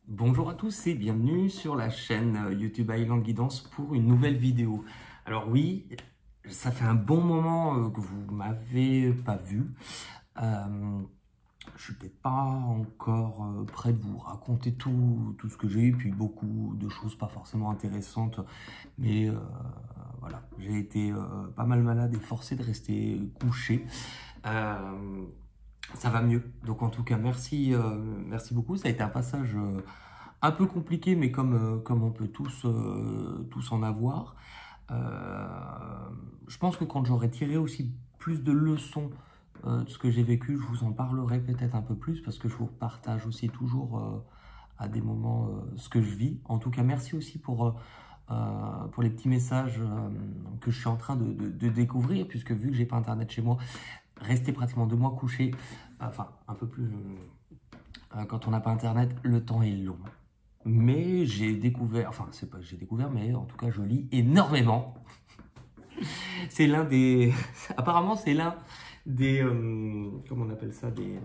Bonjour à tous et bienvenue sur la chaîne YouTube Island Guidance pour une nouvelle vidéo. Alors oui, ça fait un bon moment que vous m'avez pas vu. Je suis peut-être pas encore prêt de vous raconter tout ce que j'ai eu, puis beaucoup de choses pas forcément intéressantes. Mais voilà, j'ai été pas mal malade et forcé de rester couché. Ça va mieux. Donc en tout cas, merci beaucoup. Ça a été un passage un peu compliqué, mais comme on peut tous en avoir. Euh, je pense que quand j'aurai tiré aussi plus de leçons de ce que j'ai vécu, je vous en parlerai peut-être un peu plus, parce que je vous partage aussi toujours à des moments ce que je vis. En tout cas, merci aussi pour les petits messages que je suis en train de découvrir, puisque vu que j'ai pas internet chez moi, rester pratiquement 2 mois couché, enfin un peu plus, quand on n'a pas internet, le temps est long. Mais j'ai découvert, enfin c'est pas que j'ai découvert, mais en tout cas je lis énormément. C'est l'un des, apparemment c'est l'un des, comment on appelle ça, des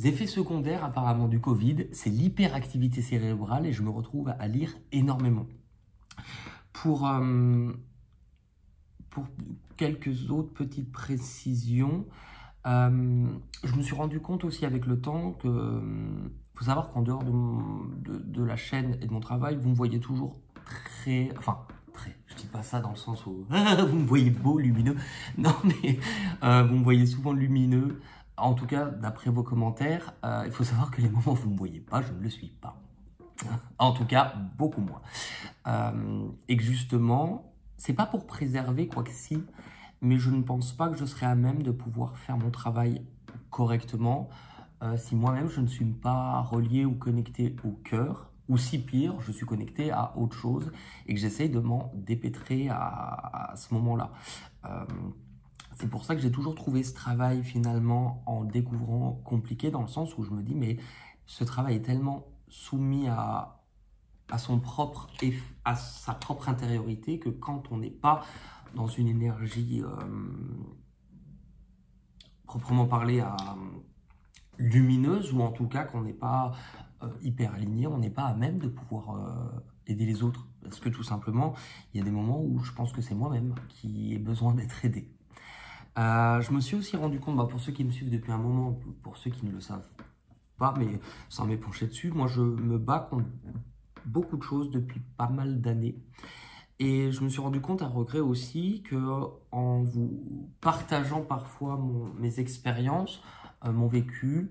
effets secondaires apparemment du Covid, c'est l'hyperactivité cérébrale et je me retrouve à lire énormément. Pour, euh, pour quelques autres petites précisions, je me suis rendu compte aussi avec le temps que, faut savoir qu'en dehors de la chaîne et de mon travail, vous me voyez toujours je dis pas ça dans le sens où vous me voyez beau, lumineux, non mais vous me voyez souvent lumineux, en tout cas d'après vos commentaires, il faut savoir que les moments où vous me voyez pas, je ne le suis pas. En tout cas, beaucoup moins. Et que justement, c'est pas pour préserver, quoi que si, mais je ne pense pas que je serai à même de pouvoir faire mon travail correctement si moi-même je ne suis pas relié ou connecté au cœur, ou si pire, je suis connecté à autre chose et que j'essaye de m'en dépêtrer à ce moment-là. Euh, c'est pour ça que j'ai toujours trouvé ce travail finalement en découvrant compliqué dans le sens où je me dis mais ce travail est tellement soumis à son propre à sa propre intériorité que quand on n'est pas dans une énergie proprement parlé lumineuse, ou en tout cas qu'on n'est pas hyper aligné, on n'est pas à même de pouvoir aider les autres. Parce que tout simplement, il y a des moments où je pense que c'est moi-même qui ai besoin d'être aidé. Je me suis aussi rendu compte, pour ceux qui me suivent depuis un moment, pour ceux qui ne le savent pas, mais sans m'épancher dessus, moi je me bats contre beaucoup de choses depuis pas mal d'années. Et je me suis rendu compte à regret aussi que en vous partageant parfois mes expériences, mon vécu,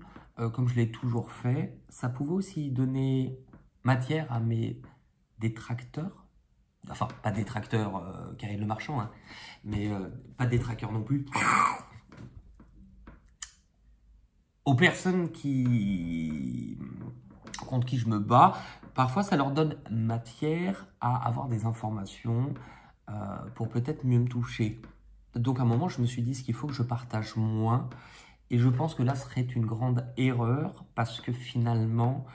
comme je l'ai toujours fait, ça pouvait aussi donner matière à mes détracteurs. Enfin, pas détracteurs Karine Le Marchand, hein, mais pas détracteurs non plus. Aux personnes contre qui je me bats, parfois ça leur donne matière à avoir des informations pour peut-être mieux me toucher. Donc à un moment, je me suis dit ce qu'il faut que je partage moins. Et je pense que là serait une grande erreur parce que finalement,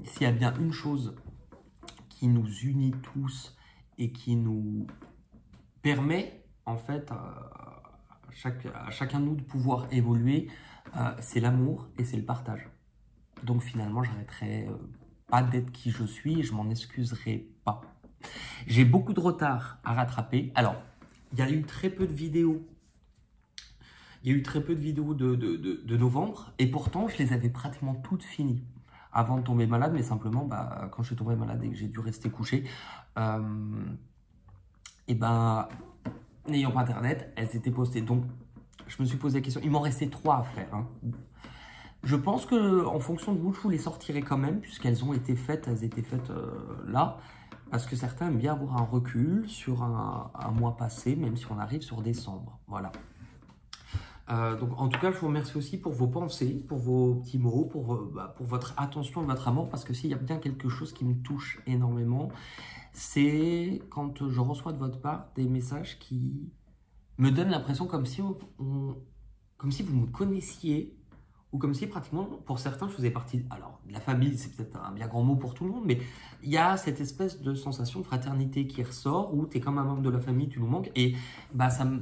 s'il y a bien une chose qui nous unit tous et qui nous permet en fait à chacun de nous de pouvoir évoluer, c'est l'amour et c'est le partage. Donc finalement, j'arrêterai pas d'être qui je suis et je m'en excuserai pas. J'ai beaucoup de retard à rattraper. Alors, il y a eu très peu de vidéos. Il y a eu très peu de vidéos de novembre et pourtant, je les avais pratiquement toutes finies avant de tomber malade, mais simplement, quand je suis tombé malade et que j'ai dû rester couché, et n'ayant pas internet, elles étaient postées. Donc, je me suis posé la question. Il m'en restait 3 à faire. Hein. Je pense que en fonction de vous, je vous les sortirai quand même, puisqu'elles étaient faites là, parce que certains aiment bien avoir un recul sur un mois passé, même si on arrive sur décembre. Voilà. Donc en tout cas, je vous remercie aussi pour vos pensées, pour vos petits mots, pour votre attention et votre amour, parce que s'il y a bien quelque chose qui me touche énormément, c'est quand je reçois de votre part des messages qui me donnent l'impression comme si comme si vous me connaissiez, ou comme si pratiquement, pour certains, je faisais partie, alors de la famille, c'est peut-être un bien grand mot pour tout le monde, mais il y a cette espèce de sensation de fraternité qui ressort, où tu es comme un membre de la famille, tu nous manques, et ça me...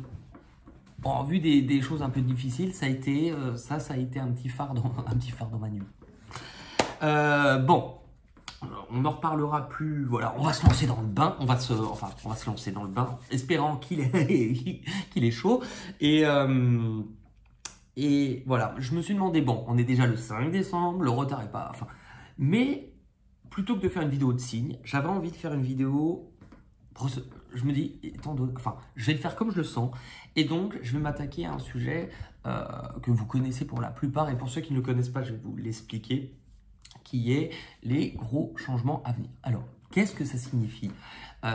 Bon, vu des choses un peu difficiles, ça a été un petit phare dans ma nuit. Bon, on en reparlera plus. Voilà, on va se lancer dans le bain. On va se lancer dans le bain, espérant qu'il est chaud. Et voilà, je me suis demandé, bon, on est déjà le 5 décembre, le retard est pas... Enfin, mais plutôt que de faire une vidéo de signes, j'avais envie de faire une vidéo... Je me dis, je vais le faire comme je le sens. Et donc, je vais m'attaquer à un sujet que vous connaissez pour la plupart. Et pour ceux qui ne le connaissent pas, je vais vous l'expliquer, qui est les gros changements à venir. Alors, qu'est-ce que ça signifie?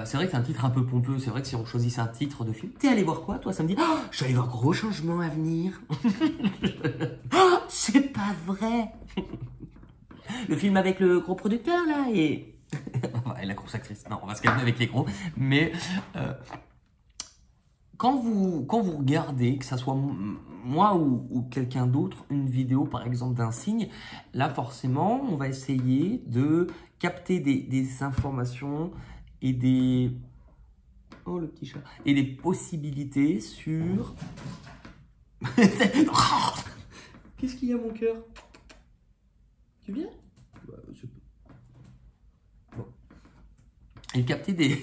C'est vrai que c'est un titre un peu pompeux, c'est vrai que si on choisissait un titre de film, t'es allé voir quoi toi samedi? Oh, je suis allé voir Gros Changements à venir. Oh, c'est pas vrai. Le film avec le gros producteur là et la grosse actrice. Non, on va se calmer avec les gros. Mais quand vous regardez, que ça soit moi ou quelqu'un d'autre, une vidéo par exemple d'un signe, là forcément on va essayer de capter des informations et des... Oh le petit chat. Et des possibilités sur... Qu'est-ce qu'il y a mon cœur? Tu viens? Bon. Et capter des...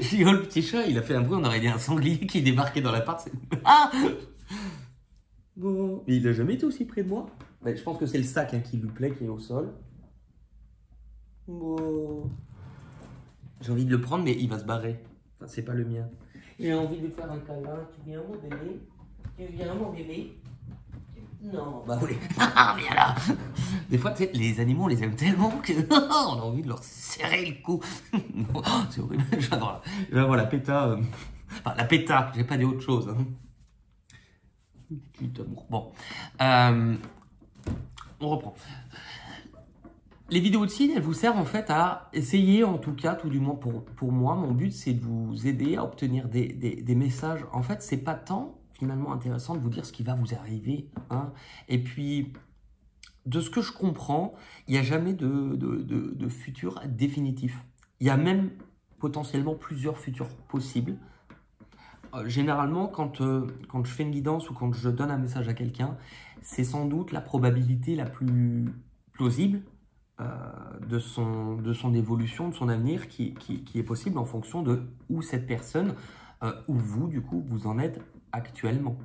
J'ai le petit chat, il a fait un bruit, on aurait dit un sanglier qui débarquait dans l'appart. Ah bon. Mais il n'a jamais été aussi près de moi. Mais je pense que c'est le sac qui lui plaît, qui est au sol. Bon. J'ai envie de le prendre, mais il va se barrer. Enfin, c'est pas le mien. J'ai envie de faire un câlin. Tu viens, mon bébé? Tu viens, mon bébé? Non, bah oui. Viens là. Des fois, tu sais, les animaux, on les aime tellement que on a envie de leur serrer le cou. C'est horrible. Je vais avoir la péta. Enfin, la péta, j'ai pas dit autre chose. Hein. Petit amour. Bon. On reprend. Les vidéos de signes, elles vous servent en fait à essayer, en tout cas, tout du moins pour moi, mon but c'est de vous aider à obtenir des messages. En fait, c'est pas tant finalement intéressant de vous dire ce qui va vous arriver. Hein. Et puis, de ce que je comprends, il n'y a jamais de futur définitif. Il y a même potentiellement plusieurs futurs possibles. Généralement, quand je fais une guidance ou quand je donne un message à quelqu'un, c'est sans doute la probabilité la plus plausible de son évolution, de son avenir qui est possible en fonction de où cette personne, ou vous, du coup, vous en êtes actuellement.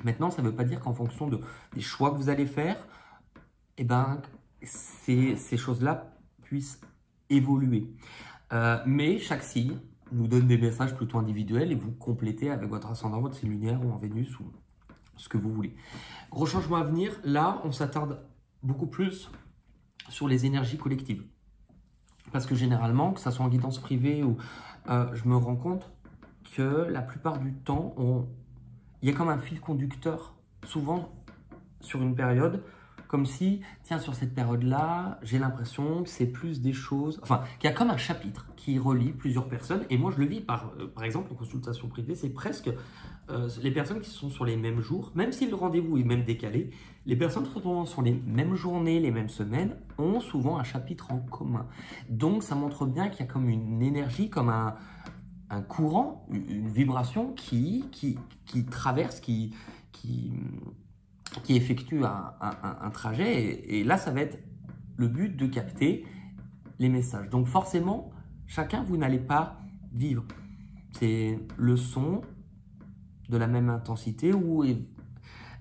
Maintenant, ça ne veut pas dire qu'en fonction des choix que vous allez faire, eh ben, ces choses-là puissent évoluer. Mais chaque signe nous donne des messages plutôt individuels et vous complétez avec votre ascendant, votre signe lunaire ou en Vénus ou ce que vous voulez. Gros changement à venir, là, on s'attarde beaucoup plus sur les énergies collectives. Parce que généralement, que ça soit en guidance privée ou je me rends compte que la plupart du temps, il y a comme un fil conducteur, souvent sur une période, comme si, tiens, sur cette période-là, j'ai l'impression que c'est plus des choses... Enfin, qu'il y a comme un chapitre qui relie plusieurs personnes. Et moi, je le vis par exemple, en consultation privée, c'est presque les personnes qui sont sur les mêmes jours, même si le rendez-vous est même décalé, les personnes qui sont sur les mêmes journées, les mêmes semaines, ont souvent un chapitre en commun. Donc, ça montre bien qu'il y a comme une énergie, comme un courant, une vibration qui traverse, qui effectue un trajet. Et là, ça va être le but de capter les messages. Donc forcément, chacun, vous n'allez pas vivre. C'est le son de la même intensité.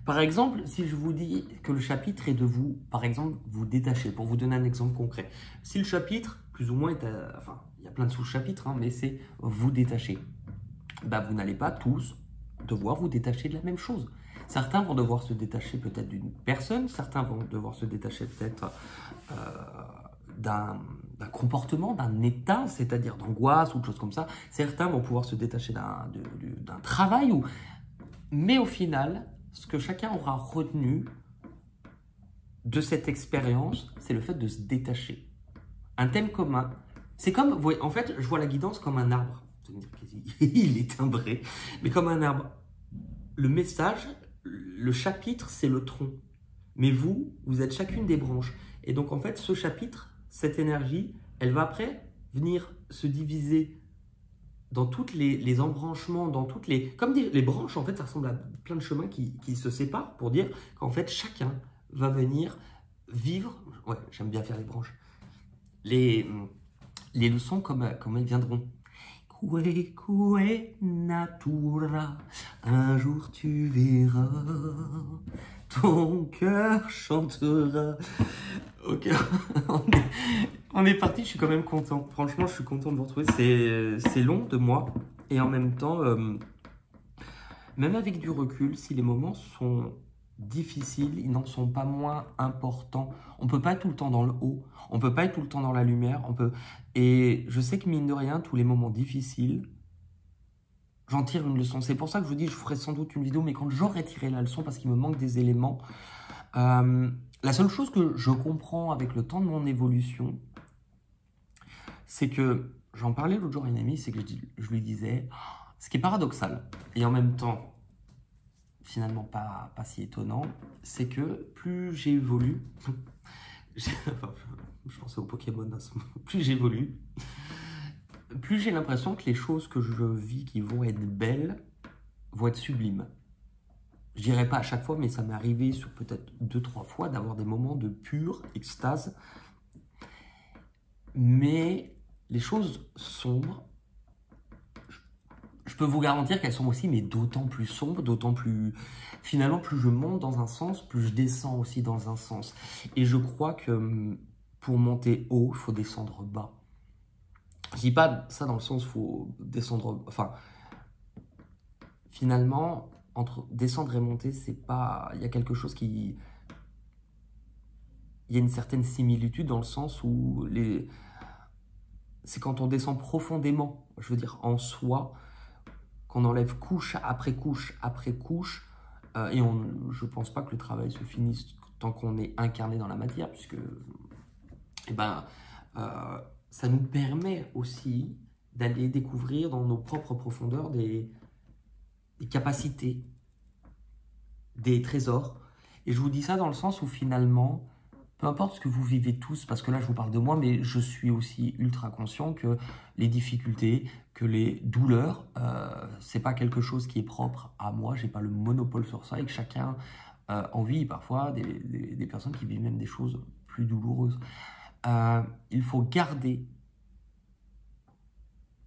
Par exemple, si je vous dis que le chapitre est de vous, par exemple, vous détacher, pour vous donner un exemple concret. Si le chapitre, plus ou moins, enfin, il y a plein de sous-chapitres, hein, mais c'est vous détacher. Bah, vous n'allez pas tous devoir vous détacher de la même chose. Certains vont devoir se détacher peut-être d'une personne, certains vont devoir se détacher peut-être d'un comportement, d'un état, c'est-à-dire d'angoisse ou de choses comme ça. Certains vont pouvoir se détacher d'un travail. Mais au final, ce que chacun aura retenu de cette expérience, c'est le fait de se détacher. Un thème commun. C'est comme, en fait, je vois la guidance comme un arbre. Vous allez me dire qu'il est timbré, mais comme un arbre. Le message, le chapitre, c'est le tronc. Mais vous êtes chacune des branches. Et donc, en fait, ce chapitre, cette énergie, elle va après venir se diviser dans tous les embranchements, dans toutes les... Comme les branches, en fait, ça ressemble à plein de chemins qui se séparent pour dire qu'en fait, chacun va venir vivre, ouais, j'aime bien faire les branches, les, les leçons comme elles viendront. Kue, kue, natura, un jour tu verras, ton cœur chantera. Ok, on est parti, je suis quand même content. Franchement, je suis content de vous retrouver. C'est long de moi, et en même temps, même avec du recul, si les moments sont difficiles, ils n'en sont pas moins importants. On peut pas être tout le temps dans le haut, on peut pas être tout le temps dans la lumière, Et je sais que mine de rien, tous les moments difficiles, j'en tire une leçon. C'est pour ça que je vous dis, je ferai sans doute une vidéo, mais quand j'aurai tiré la leçon, parce qu'il me manque des éléments. La seule chose que je comprends avec le temps de mon évolution, c'est que, j'en parlais l'autre jour à une amie, c'est que je lui disais, ce qui est paradoxal, et en même temps, finalement pas si étonnant, c'est que plus j'évolue, enfin, je pensais au Pokémon, plus j'évolue, plus j'ai l'impression que les choses que je vis qui vont être belles, vont être sublimes. Je dirais pas à chaque fois, mais ça m'est arrivé sur peut-être 2-3 fois d'avoir des moments de pure extase. Mais les choses sombres, je peux vous garantir qu'elles sont aussi, mais d'autant plus sombres, d'autant plus... Finalement, plus je monte dans un sens, plus je descends aussi dans un sens. Et je crois que pour monter haut, il faut descendre bas. Je dis pas ça dans le sens où il faut descendre... Enfin, finalement, entre descendre et monter, c'est pas... Il y a quelque chose qui... Il y a une certaine similitude dans le sens où c'est quand on descend profondément, je veux dire en soi, qu'on enlève couche après couche après couche, et je ne pense pas que le travail se finisse tant qu'on est incarné dans la matière, puisque eh ben, ça nous permet aussi d'aller découvrir dans nos propres profondeurs des capacités, des trésors. Et je vous dis ça dans le sens où finalement, peu importe ce que vous vivez tous, parce que là je vous parle de moi, mais je suis aussi ultra conscient que les difficultés, que les douleurs, c'est pas quelque chose qui est propre à moi, j'ai pas le monopole sur ça, et que chacun en vit parfois des personnes qui vivent même des choses plus douloureuses. Il faut garder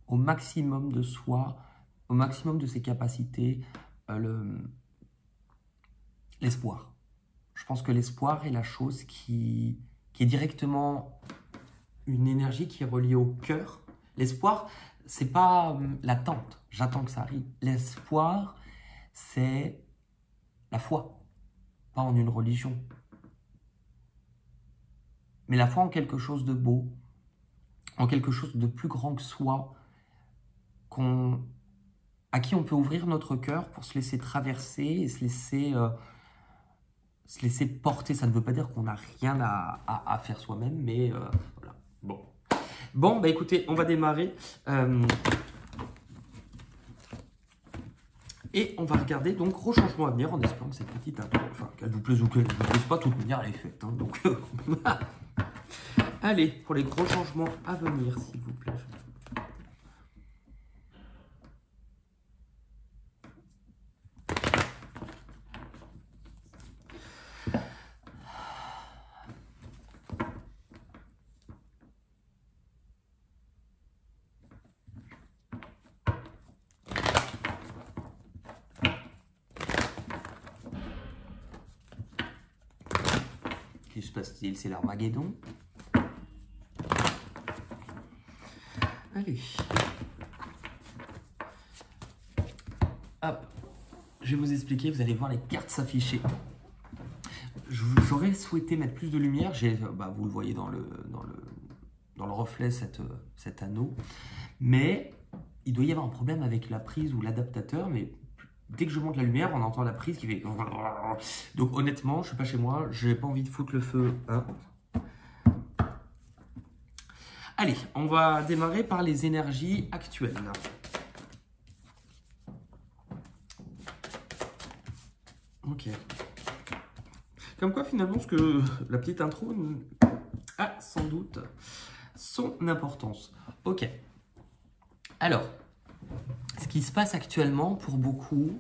au maximum de soi, au maximum de ses capacités, l'espoir. Je pense que l'espoir est la chose qui est directement une énergie qui est reliée au cœur. L'espoir, c'est pas l'attente, j'attends que ça arrive. L'espoir, c'est la foi, pas en une religion. Mais la foi en quelque chose de beau, en quelque chose de plus grand que soi, à qui on peut ouvrir notre cœur pour se laisser traverser et se laisser porter. Ça ne veut pas dire qu'on n'a rien à faire soi-même, mais voilà. Bon, bah écoutez, on va démarrer. Et on va regarder donc gros changements à venir en espérant que cette petite intro, enfin qu'elle vous plaise ou qu'elle ne vous plaise pas, de toute manière elle est faite. Hein, donc, allez, pour les gros changements à venir, s'il vous plaît. Qu'est-ce qui se passe-t-il? C'est l'Armageddon. Allez. Hop. Je vais vous expliquer, vous allez voir les cartes s'afficher. J'aurais souhaité mettre plus de lumière. Vous le voyez dans le reflet, cet anneau. Mais il doit y avoir un problème avec la prise ou l'adaptateur. Mais dès que je monte la lumière, on entend la prise qui fait... Donc honnêtement, je suis pas chez moi. Je n'ai pas envie de foutre le feu. Hein. Allez, on va démarrer par les énergies actuelles. Ok. Comme quoi, finalement, la petite intro a sans doute son importance. Ok. Alors, ce qui se passe actuellement pour beaucoup,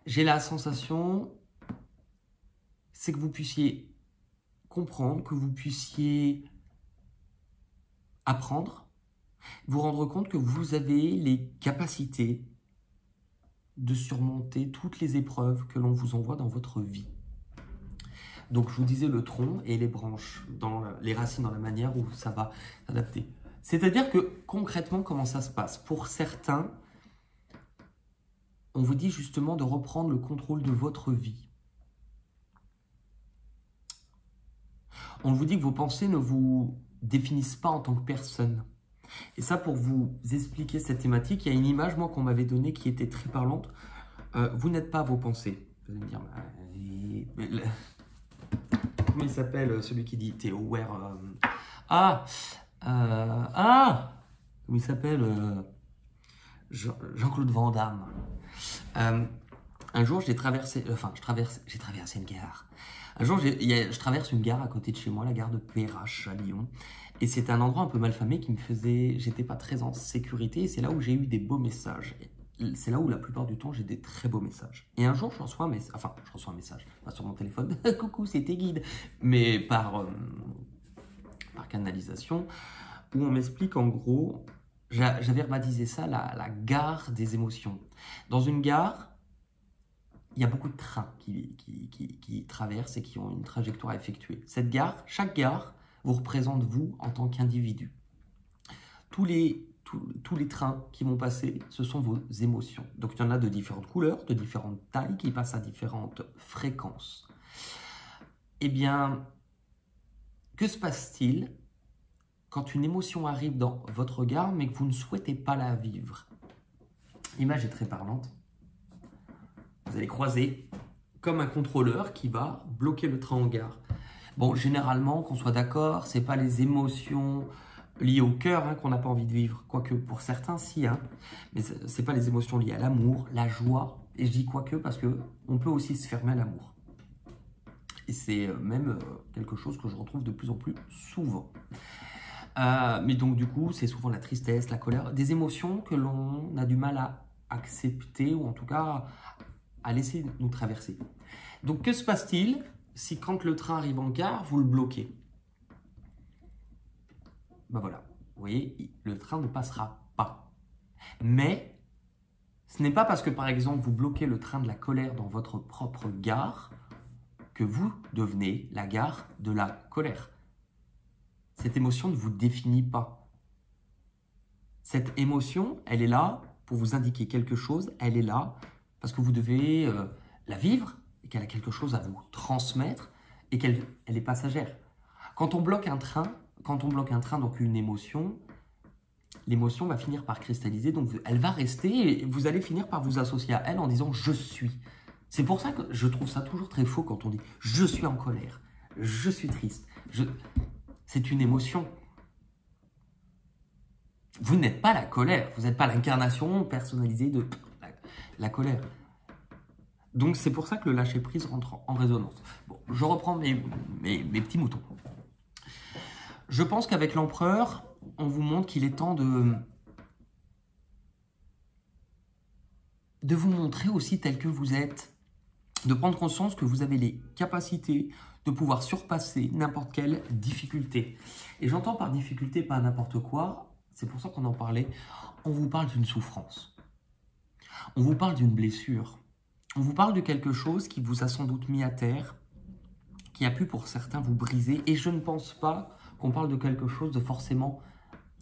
j'ai la sensation, c'est que vous puissiez comprendre, que vous puissiez apprendre, vous rendre compte que vous avez les capacités de surmonter toutes les épreuves que l'on vous envoie dans votre vie. Donc, je vous disais le tronc et les branches, les racines dans la manière où ça va s'adapter. C'est-à-dire que, concrètement, comment ça se passe? Pour certains, on vous dit justement de reprendre le contrôle de votre vie. On vous dit que vos pensées ne vous définissent pas en tant que personne. Et ça, pour vous expliquer cette thématique, il y a une image, moi, qu'on m'avait donnée qui était très parlante. Vous n'êtes pas vos pensées. Vous allez me dire, comment il s'appelle, celui qui dit T'es aware comment il s'appelle Jean-Claude Van Damme. Un jour, j'ai traversé une gare. Un jour, je traverse une gare à côté de chez moi, la gare de Perrache à Lyon. Et c'était un endroit un peu malfamé qui me faisait... J'étais pas très en sécurité et c'est là où j'ai eu des beaux messages. C'est là où la plupart du temps, j'ai des très beaux messages. Et un jour, je reçois un message, pas sur mon téléphone. Coucou, c'est tes guides. Mais par canalisation, où on m'explique en gros... J'avais rebaptisé ça la gare des émotions. Dans une gare, il y a beaucoup de trains qui traversent et qui ont une trajectoire à effectuer. Cette gare, chaque gare, vous représente vous en tant qu'individu. Tous les trains qui vont passer, ce sont vos émotions. Donc il y en a de différentes couleurs, de différentes tailles, qui passent à différentes fréquences. Eh bien, que se passe-t-il quand une émotion arrive dans votre gare, mais que vous ne souhaitez pas la vivre? L'image est très parlante. Vous allez croiser comme un contrôleur qui va bloquer le train en gare. Bon, généralement, qu'on soit d'accord, ce n'est pas les émotions liées au cœur qu'on n'a pas envie de vivre. Quoique, pour certains, si. Mais ce n'est pas les émotions liées à l'amour, la joie. Et je dis quoique parce qu'on peut aussi se fermer à l'amour. Et c'est même quelque chose que je retrouve de plus en plus souvent. Mais donc, du coup, c'est souvent la tristesse, la colère, des émotions que l'on a du mal à accepter ou en tout cas à laisser nous traverser. Donc, que se passe-t-il si quand le train arrive en gare, vous le bloquez? Ben voilà, vous voyez, le train ne passera pas. Mais ce n'est pas parce que, par exemple, vous bloquez le train de la colère dans votre propre gare que vous devenez la gare de la colère. Cette émotion ne vous définit pas. Cette émotion, elle est là pour vous indiquer quelque chose, elle est là parce que vous devez la vivre et qu'elle a quelque chose à vous transmettre et qu'elle est passagère. Quand on bloque un train, donc une émotion, l'émotion va finir par cristalliser, donc elle va rester et vous allez finir par vous associer à elle en disant « je suis ». C'est pour ça que je trouve ça toujours très faux quand on dit « je suis en colère »,« je suis triste ». C'est une émotion. Vous n'êtes pas la colère, vous n'êtes pas l'incarnation personnalisée de la colère. Donc c'est pour ça que le lâcher-prise rentre en résonance. Bon, je reprends mes petits moutons. Je pense qu'avec l'empereur, on vous montre qu'il est temps de vous montrer aussi tel que vous êtes, de prendre conscience que vous avez les capacités de pouvoir surpasser n'importe quelle difficulté. Et j'entends par difficulté pas n'importe quoi, c'est pour ça qu'on en parlait, on vous parle d'une souffrance, on vous parle d'une blessure, on vous parle de quelque chose qui vous a sans doute mis à terre, qui a pu pour certains vous briser, et je ne pense pas qu'on parle de quelque chose de forcément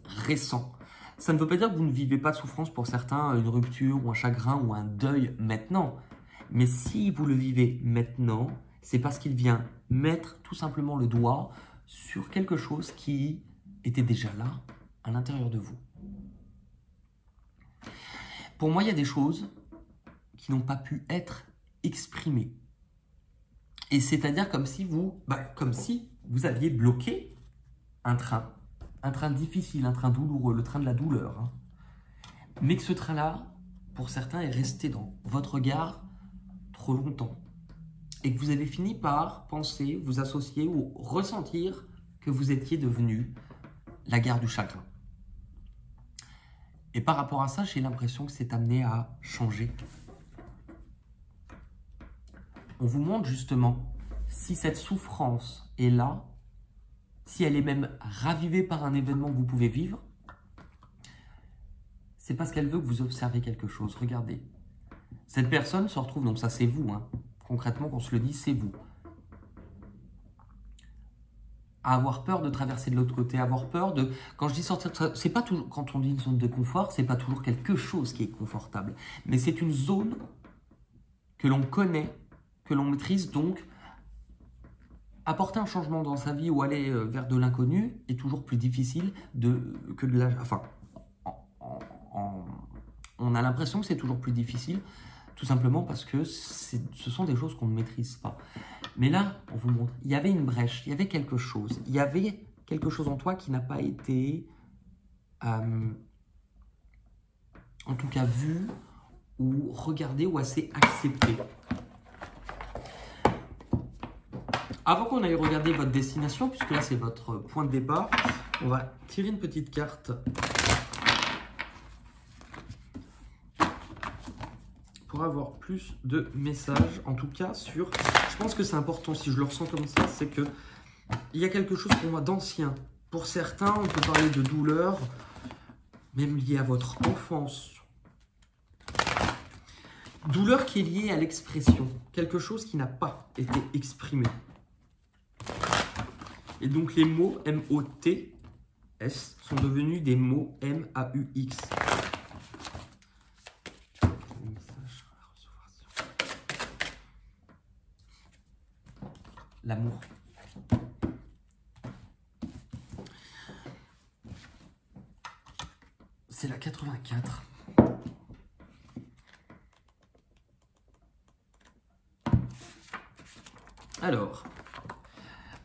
récent. Ça ne veut pas dire que vous ne vivez pas de souffrance pour certains, une rupture ou un chagrin ou un deuil maintenant. Mais si vous le vivez maintenant, c'est parce qu'il vient mettre tout simplement le doigt sur quelque chose qui était déjà là, à l'intérieur de vous. Pour moi, il y a des choses qui n'ont pas pu être exprimées. Et c'est-à-dire comme si vous aviez bloqué un train difficile, un train douloureux, le train de la douleur. Mais que ce train-là, pour certains, est resté dans votre gare trop longtemps. Et que vous avez fini par penser, vous associer ou ressentir que vous étiez devenu la gare du chagrin. Et par rapport à ça, j'ai l'impression que c'est amené à changer. On vous montre justement si cette souffrance est là, si elle est même ravivée par un événement que vous pouvez vivre, c'est parce qu'elle veut que vous observez quelque chose. Regardez. Cette personne se retrouve, donc ça c'est vous, hein. Concrètement, qu'on se le dit, c'est vous. À avoir peur de traverser de l'autre côté, avoir peur de... Quand je dis sortir de ça, c'est pas toujours... Quand on dit une zone de confort, c'est pas toujours quelque chose qui est confortable. Mais c'est une zone que l'on connaît, que l'on maîtrise, donc apporter un changement dans sa vie ou aller vers de l'inconnu est toujours plus difficile que de la... Enfin, on a l'impression que c'est toujours plus difficile, tout simplement parce que ce sont des choses qu'on ne maîtrise pas. Mais là, on vous montre, il y avait une brèche, il y avait quelque chose. Il y avait quelque chose en toi qui n'a pas été, en tout cas, vu ou regardé ou assez accepté. Avant qu'on aille regarder votre destination, puisque là c'est votre point de départ, on va tirer une petite carte pour avoir plus de messages, en tout cas sur... Je pense que c'est important, si je le ressens comme ça, c'est que il y a quelque chose pour moi d'ancien. Pour certains, on peut parler de douleur, même liée à votre enfance. Douleur qui est liée à l'expression, quelque chose qui n'a pas été exprimé. Et donc les mots M-O-T-S sont devenus des mots M-A-U-X. L'amour. C'est la 84. Alors,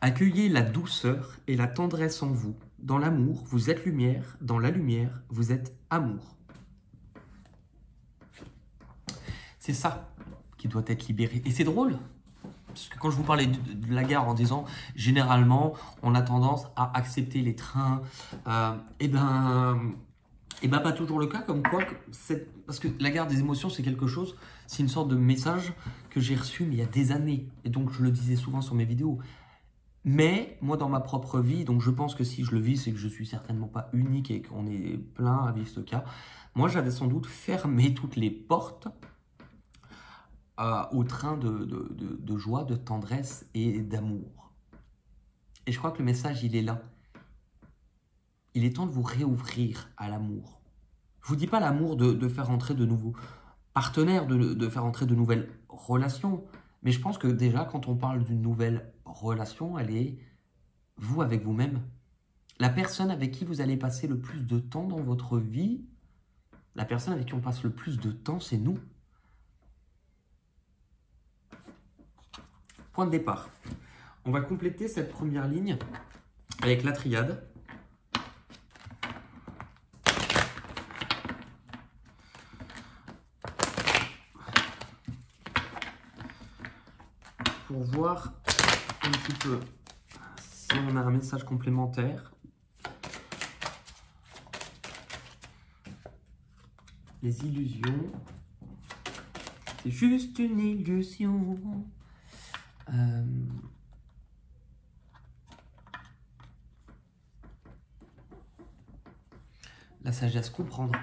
accueillez la douceur et la tendresse en vous. Dans l'amour, vous êtes lumière. Dans la lumière, vous êtes amour. C'est ça qui doit être libéré. Et c'est drôle, parce que quand je vous parlais de la gare en disant, généralement, on a tendance à accepter les trains, et ben pas toujours le cas, comme quoi, parce que la gare des émotions, c'est quelque chose, c'est une sorte de message que j'ai reçu mais il y a des années. Et donc, je le disais souvent sur mes vidéos. Mais moi, dans ma propre vie, donc je pense que si je le vis, c'est que je suis certainement pas unique et qu'on est plein à vivre ce cas. Moi, j'avais sans doute fermé toutes les portes au train de joie, de tendresse et d'amour. Et je crois que le message, il est là. Il est temps de vous réouvrir à l'amour. Je ne vous dis pas l'amour de faire entrer de nouveaux partenaires, de faire entrer de nouvelles relations. Mais je pense que déjà, quand on parle d'une nouvelle relation, elle est vous avec vous-même. La personne avec qui vous allez passer le plus de temps dans votre vie, la personne avec qui on passe le plus de temps, c'est nous. Point de départ. On va compléter cette première ligne avec la triade. Pour voir un petit peu si on a un message complémentaire. Les illusions. C'est juste une illusion. La sagesse, comprendre.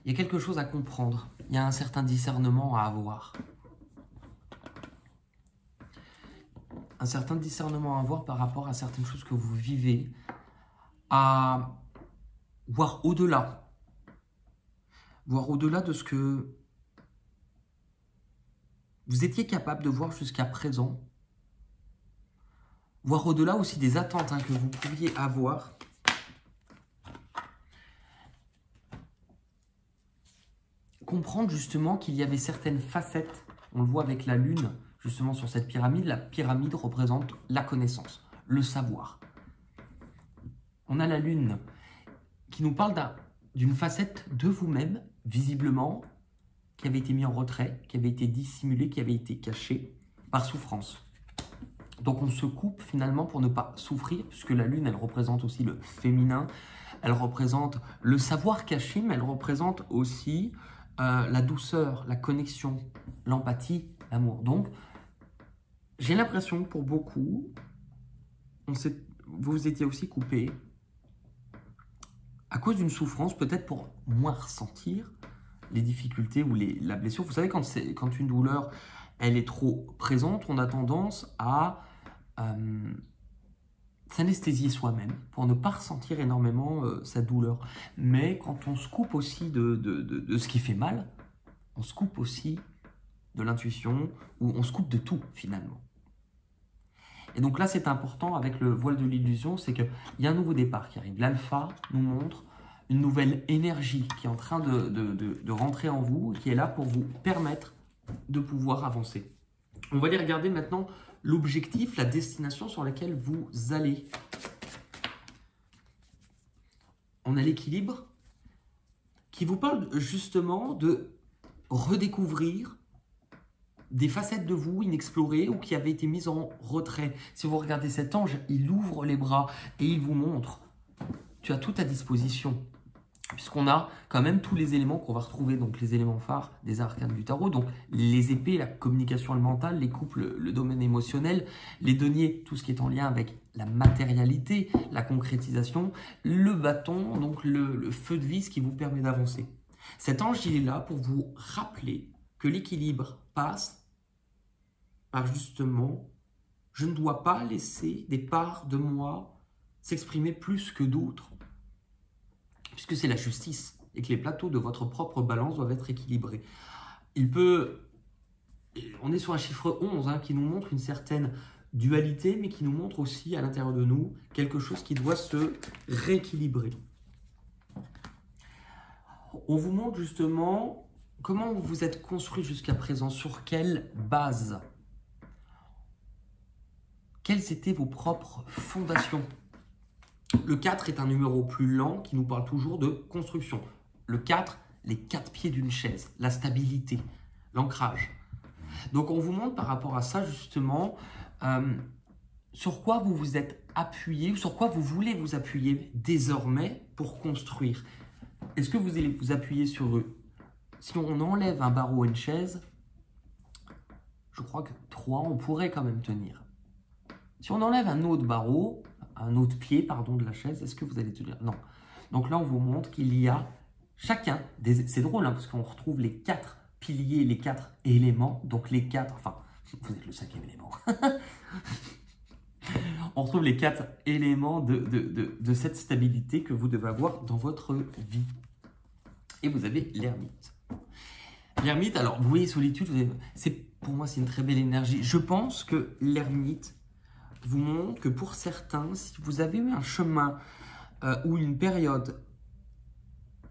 Il y a quelque chose à comprendre. Il y a un certain discernement à avoir. Un certain discernement à avoir par rapport à certaines choses que vous vivez, à voir au-delà. Voir au-delà de ce que vous étiez capable de voir jusqu'à présent. Voir au-delà aussi des attentes que vous pouviez avoir. Comprendre justement qu'il y avait certaines facettes, on le voit avec la lune, justement sur cette pyramide. La pyramide représente la connaissance, le savoir. On a la lune qui nous parle d'une facette de vous-même, visiblement, qui avait été mise en retrait, qui avait été dissimulée, qui avait été cachée par souffrance. Donc on se coupe finalement pour ne pas souffrir, puisque la lune, elle représente aussi le féminin, elle représente le savoir caché, mais elle représente aussi la douceur, la connexion, l'empathie, l'amour. Donc, j'ai l'impression que pour beaucoup, vous étiez aussi coupé à cause d'une souffrance, peut-être pour moins ressentir les difficultés ou la blessure. Vous savez, quand une douleur, elle est trop présente, on a tendance à s'anesthésier soi-même pour ne pas ressentir énormément sa douleur. Mais quand on se coupe aussi de ce qui fait mal, on se coupe aussi de l'intuition, ou on se coupe de tout finalement. Et donc là, c'est important avec le voile de l'illusion, c'est qu'il y a un nouveau départ qui arrive. L'alpha nous montre une nouvelle énergie qui est en train de rentrer en vous, qui est là pour vous permettre de pouvoir avancer. On va aller regarder maintenant l'objectif, la destination sur laquelle vous allez. On a l'équilibre qui vous parle justement de redécouvrir des facettes de vous inexplorées ou qui avaient été mises en retrait. Si vous regardez cet ange, il ouvre les bras et il vous montre, tu as tout à disposition. Puisqu'on a quand même tous les éléments qu'on va retrouver, donc les éléments phares des arcanes du tarot, donc les épées, la communication mentale, les couples, le domaine émotionnel, les deniers, tout ce qui est en lien avec la matérialité, la concrétisation, le bâton, donc le feu de vie, ce qui vous permet d'avancer. Cet ange, il est là pour vous rappeler que l'équilibre passe par justement, je ne dois pas laisser des parts de moi s'exprimer plus que d'autres, puisque c'est la justice et que les plateaux de votre propre balance doivent être équilibrés. On est sur un chiffre 11 qui nous montre une certaine dualité, mais qui nous montre aussi à l'intérieur de nous quelque chose qui doit se rééquilibrer. On vous montre justement comment vous vous êtes construit jusqu'à présent, sur quelle base, quelles étaient vos propres fondations. Le 4 est un numéro plus lent qui nous parle toujours de construction. Le 4, les 4 pieds d'une chaise, la stabilité, l'ancrage. Donc on vous montre par rapport à ça justement sur quoi vous vous êtes appuyé, ou sur quoi vous voulez vous appuyer désormais pour construire. Est-ce que vous allez vous appuyer sur eux? Si on enlève un barreau et une chaise, je crois que 3, on pourrait quand même tenir. Si on enlève un autre barreau, un autre pied, pardon, de la chaise, est-ce que vous allez tenir? Non. Donc là, on vous montre qu'il y a chacun, c'est drôle, parce qu'on retrouve les 4 piliers, les 4 éléments, donc les 4, enfin, vous êtes le 5e élément. On retrouve les 4 éléments de cette stabilité que vous devez avoir dans votre vie. Et vous avez l'ermite. L'ermite, alors vous voyez solitude, pour moi c'est une très belle énergie. Je pense que l'ermite vous montre que pour certains, si vous avez eu un chemin ou une période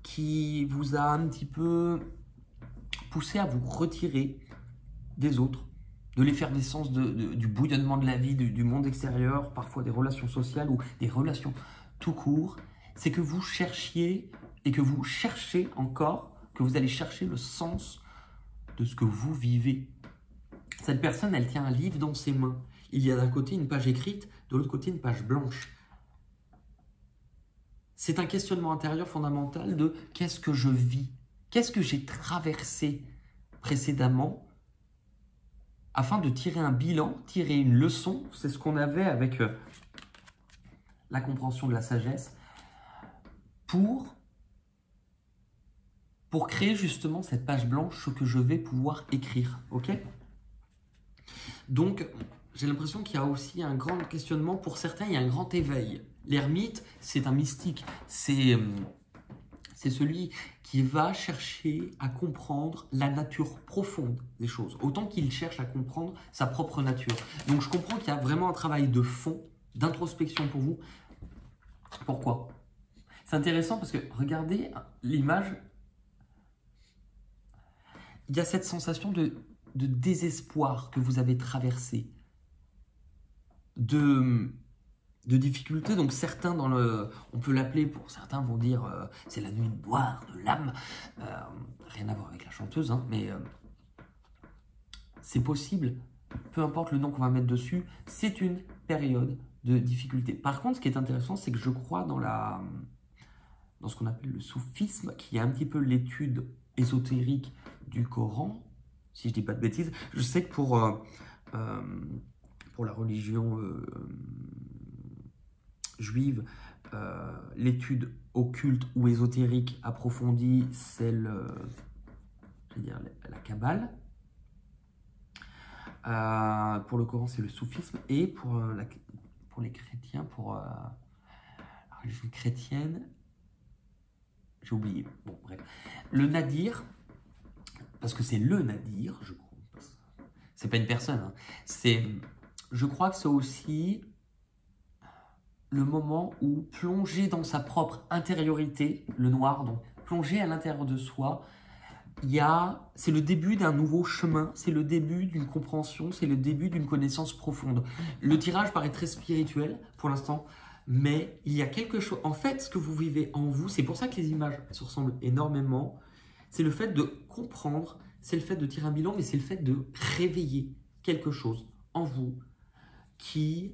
qui vous a un petit peu poussé à vous retirer des autres, de l'effervescence du bouillonnement de la vie, du monde extérieur, parfois des relations sociales ou des relations tout court, c'est que vous cherchiez et que vous cherchez encore, que vous allez chercher le sens de ce que vous vivez. Cette personne, elle tient un livre dans ses mains. Il y a d'un côté une page écrite, de l'autre côté une page blanche. C'est un questionnement intérieur fondamental de qu'est-ce que je vis, qu'est-ce que j'ai traversé précédemment, afin de tirer un bilan, tirer une leçon. C'est ce qu'on avait avec la compréhension de la sagesse, pour créer justement cette page blanche que je vais pouvoir écrire. Ok? Donc, j'ai l'impression qu'il y a aussi un grand questionnement. Pour certains, il y a un grand éveil. L'ermite, c'est un mystique. C'est celui qui va chercher à comprendre la nature profonde des choses, autant qu'il cherche à comprendre sa propre nature. Donc, je comprends qu'il y a vraiment un travail de fond, d'introspection pour vous. Pourquoi? C'est intéressant parce que, regardez l'image, il y a cette sensation de désespoir que vous avez traversé, de difficultés. Donc certains on peut l'appeler, pour certains vont dire c'est la nuit noire de l'âme, rien à voir avec la chanteuse, mais c'est possible, peu importe le nom qu'on va mettre dessus, c'est une période de difficulté. Par contre, ce qui est intéressant, c'est que je crois dans ce qu'on appelle le soufisme, qui est un petit peu l'étude ésotérique du Coran, si je dis pas de bêtises. Je sais que pour pour la religion juive, l'étude occulte ou ésotérique approfondie, c'est la Kabbale. Pour le Coran, c'est le soufisme. Et pour les chrétiens, pour la religion chrétienne, j'ai oublié. Bon, bref. Le nadir, parce que c'est le nadir, je crois. C'est pas une personne. Hein. Je crois que c'est aussi le moment où plonger dans sa propre intériorité, le noir, donc plonger à l'intérieur de soi, c'est le début d'un nouveau chemin, c'est le début d'une compréhension, c'est le début d'une connaissance profonde. Le tirage paraît très spirituel pour l'instant, mais il y a quelque chose. En fait, ce que vous vivez en vous, c'est pour ça que les images se ressemblent énormément, c'est le fait de comprendre, c'est le fait de tirer un bilan, mais c'est le fait de réveiller quelque chose en vous que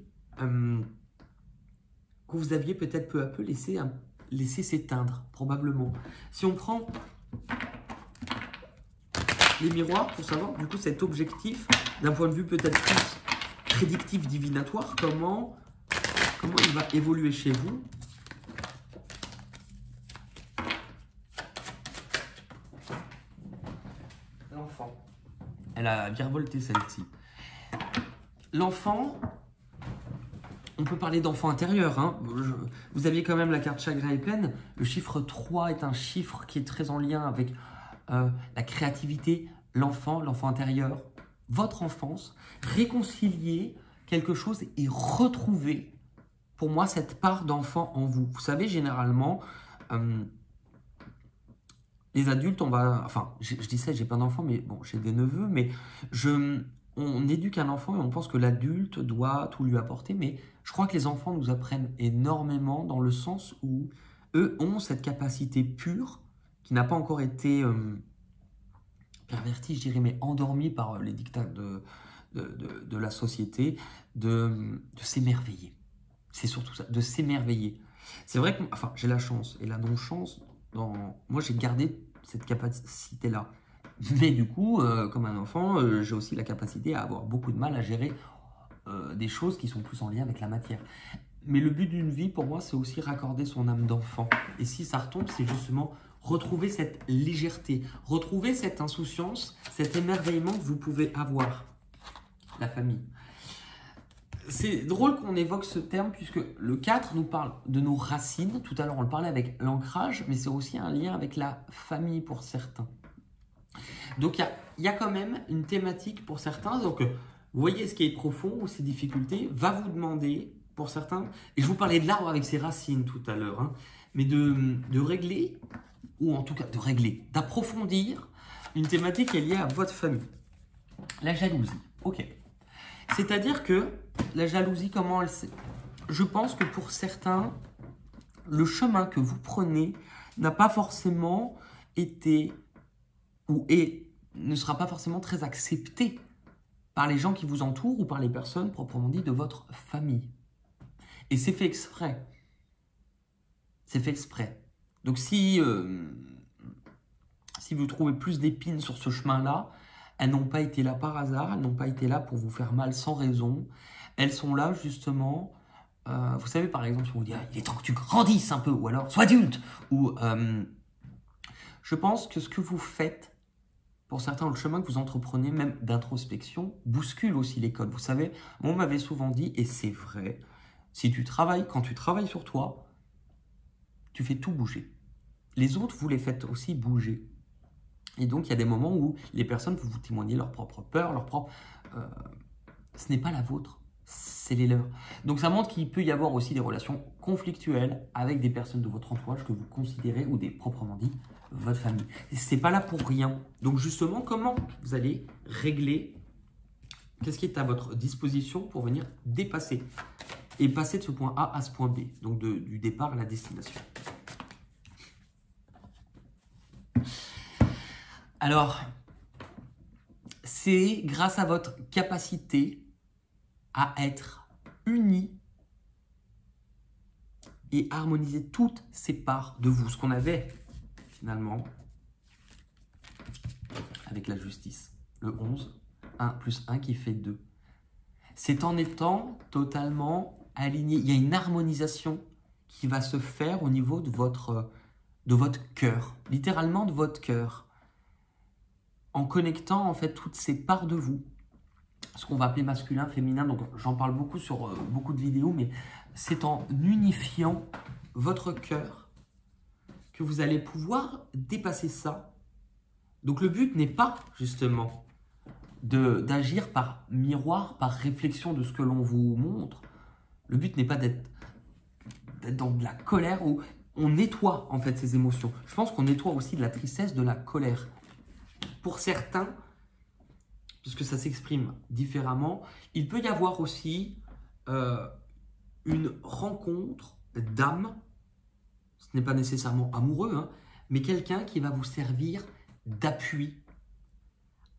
vous aviez peut-être peu à peu laissé s'éteindre, probablement. Si on prend les miroirs pour savoir, du coup, cet objectif, d'un point de vue peut-être plus prédictif, divinatoire, comment il va évoluer chez vous. L'enfant. Elle a virevolté celle-ci. L'enfant, on peut parler d'enfant intérieur. Hein. Vous aviez quand même la carte chakra est pleine. Le chiffre 3 est un chiffre qui est très en lien avec la créativité, l'enfant intérieur, votre enfance. Réconcilier quelque chose et retrouver, pour moi, cette part d'enfant en vous. Vous savez, généralement, les adultes, je dis ça, j'ai plein d'enfants, mais bon, j'ai des neveux, mais on éduque un enfant et on pense que l'adulte doit tout lui apporter, mais je crois que les enfants nous apprennent énormément dans le sens où eux ont cette capacité pure qui n'a pas encore été pervertie, je dirais, mais endormie par les dictats de la société, de s'émerveiller. C'est surtout ça, de s'émerveiller. C'est vrai que j'ai la chance et la non-chance. Moi, j'ai gardé cette capacité-là. Mais du coup, comme un enfant, j'ai aussi la capacité à avoir beaucoup de mal à gérer des choses qui sont plus en lien avec la matière. Mais le but d'une vie, pour moi, c'est aussi raccorder son âme d'enfant. Et si ça retombe, c'est justement retrouver cette légèreté, retrouver cette insouciance, cet émerveillement que vous pouvez avoir. La famille. C'est drôle qu'on évoque ce terme puisque le 4 nous parle de nos racines. Tout à l'heure, on le parlait avec l'ancrage, mais c'est aussi un lien avec la famille pour certains. Donc, il y a quand même une thématique pour certains. Donc, vous voyez ce qui est profond ou ces difficultés, va vous demander, pour certains, et je vous parlais de l'arbre avec ses racines tout à l'heure, hein, mais de régler, ou en tout cas de régler, d'approfondir une thématique qui est liée à votre famille. La jalousie. Ok. C'est-à-dire que la jalousie, comment elle s'est... Je pense que pour certains, le chemin que vous prenez n'a pas forcément été ne sera pas forcément très accepté par les gens qui vous entourent ou par les personnes proprement dit de votre famille. Et c'est fait exprès. C'est fait exprès. Donc si vous trouvez plus d'épines sur ce chemin-là, elles n'ont pas été là par hasard, elles n'ont pas été là pour vous faire mal sans raison. Elles sont là justement, vous savez par exemple, si on vous dit il est temps que tu grandisses un peu, ou alors sois adulte, ou je pense que ce que vous faites, pour certains, le chemin que vous entreprenez, même d'introspection, bouscule aussi les codes. Vous savez, on m'avait souvent dit, et c'est vrai, quand tu travailles sur toi, tu fais tout bouger. Les autres, vous les faites aussi bouger. Et donc, il y a des moments où les personnes peuvent vous témoigner leur propre peur, ce n'est pas la vôtre, c'est les leurs. Donc, ça montre qu'il peut y avoir aussi des relations conflictuelles avec des personnes de votre entourage que vous considérez, ou des proprement dit, votre famille. C'est pas là pour rien. Donc, justement, comment vous allez régler? Qu'est-ce qui est à votre disposition pour venir dépasser et passer de ce point A à ce point B, donc du départ à la destination. Alors, c'est grâce à votre capacité à être unis et harmoniser toutes ces parts de vous, ce qu'on avait finalement avec la justice. Le 11, 1 plus 1 qui fait 2. c'est en étant totalement aligné. Il y a une harmonisation qui va se faire au niveau de votre cœur, littéralement de votre cœur, en connectant en fait toutes ces parts de vous, ce qu'on va appeler masculin, féminin. Donc j'en parle beaucoup sur beaucoup de vidéos, mais c'est en unifiant votre cœur que vous allez pouvoir dépasser ça. Donc le but n'est pas justement d'agir par miroir, par réflexion de ce que l'on vous montre. Le but n'est pas d'être dans de la colère où on nettoie en fait ces émotions. Je pense qu'on nettoie aussi de la tristesse, de la colère. Pour certains, puisque ça s'exprime différemment, il peut y avoir aussi une rencontre d'âme. Ce n'est pas nécessairement amoureux, hein, mais quelqu'un qui va vous servir d'appui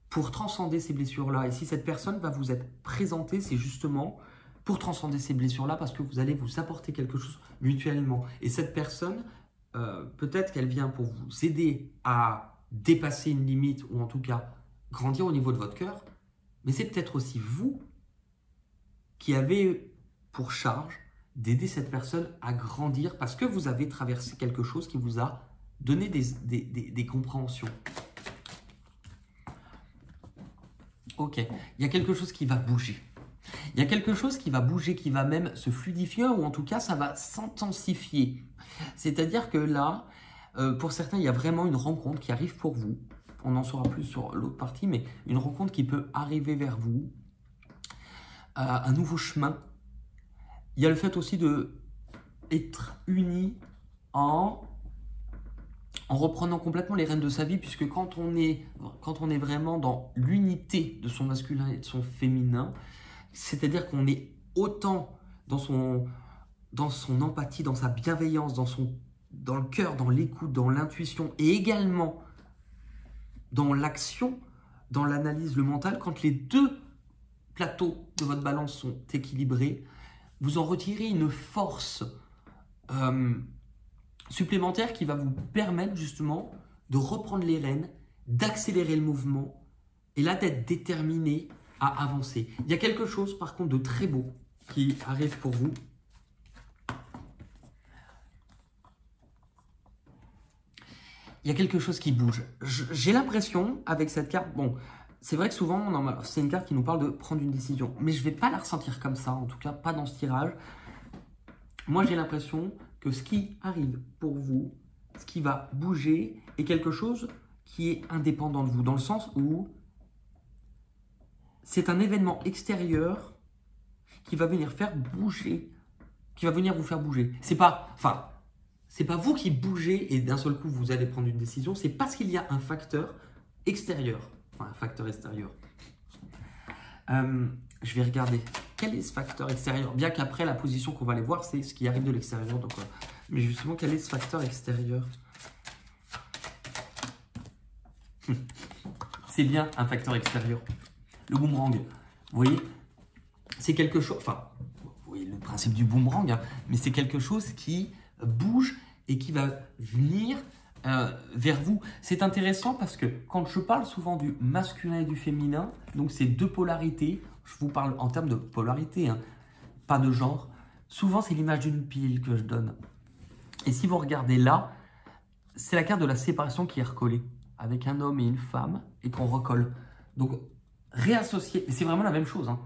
pour transcender ces blessures-là. Et si cette personne va vous être présentée, c'est justement pour transcender ces blessures-là, parce que vous allez vous apporter quelque chose mutuellement. Et cette personne, peut-être qu'elle vient pour vous aider à dépasser une limite, ou en tout cas grandir au niveau de votre cœur, mais c'est peut-être aussi vous qui avez pour charge d'aider cette personne à grandir, parce que vous avez traversé quelque chose qui vous a donné des compréhensions. Ok, il y a quelque chose qui va bouger. Il y a quelque chose qui va bouger, qui va même se fluidifier, ou en tout cas, ça va s'intensifier. C'est-à-dire que là, pour certains, il y a vraiment une rencontre qui arrive pour vous. On en saura plus sur l'autre partie, mais une rencontre qui peut arriver vers vous. Un nouveau chemin. Il y a le fait aussi d'être unis en reprenant complètement les rênes de sa vie, puisque quand on est vraiment dans l'unité de son masculin et de son féminin, c'est-à-dire qu'on est autant dans son empathie, dans sa bienveillance, dans le cœur, dans l'écoute, dans l'intuition, et également dans l'action, dans l'analyse, le mental, quand les deux plateaux de votre balance sont équilibrés, vous en retirez une force supplémentaire qui va vous permettre justement de reprendre les rênes, d'accélérer le mouvement, et là d'être déterminé à avancer. Il y a quelque chose par contre de très beau qui arrive pour vous. Il y a quelque chose qui bouge. J'ai l'impression avec cette carte, bon, c'est vrai que souvent c'est une carte qui nous parle de prendre une décision, mais je ne vais pas la ressentir comme ça, en tout cas pas dans ce tirage. Moi j'ai l'impression que ce qui arrive pour vous, ce qui va bouger, est quelque chose qui est indépendant de vous, dans le sens où c'est un événement extérieur qui va venir faire bouger, qui va venir vous faire bouger. C'est pas vous qui bougez et d'un seul coup vous allez prendre une décision, c'est parce qu'il y a un facteur extérieur. Enfin, un facteur extérieur. Je vais regarder. Quel est ce facteur extérieur? Bien qu'après, la position qu'on va aller voir, c'est ce qui arrive de l'extérieur. Mais justement, quel est ce facteur extérieur? C'est bien un facteur extérieur. Le boomerang. Vous voyez, c'est quelque chose... Enfin, vous voyez le principe du boomerang, hein, mais c'est quelque chose qui bouge et qui va venir vers vous. C'est intéressant parce que quand je parle souvent du masculin et du féminin, donc ces deux polarités, je vous parle en termes de polarité, hein, pas de genre. Souvent, c'est l'image d'une pile que je donne. Et si vous regardez là, c'est la carte de la séparation qui est recollée avec un homme et une femme et qu'on recolle. Donc, réassocier, et c'est vraiment la même chose, hein,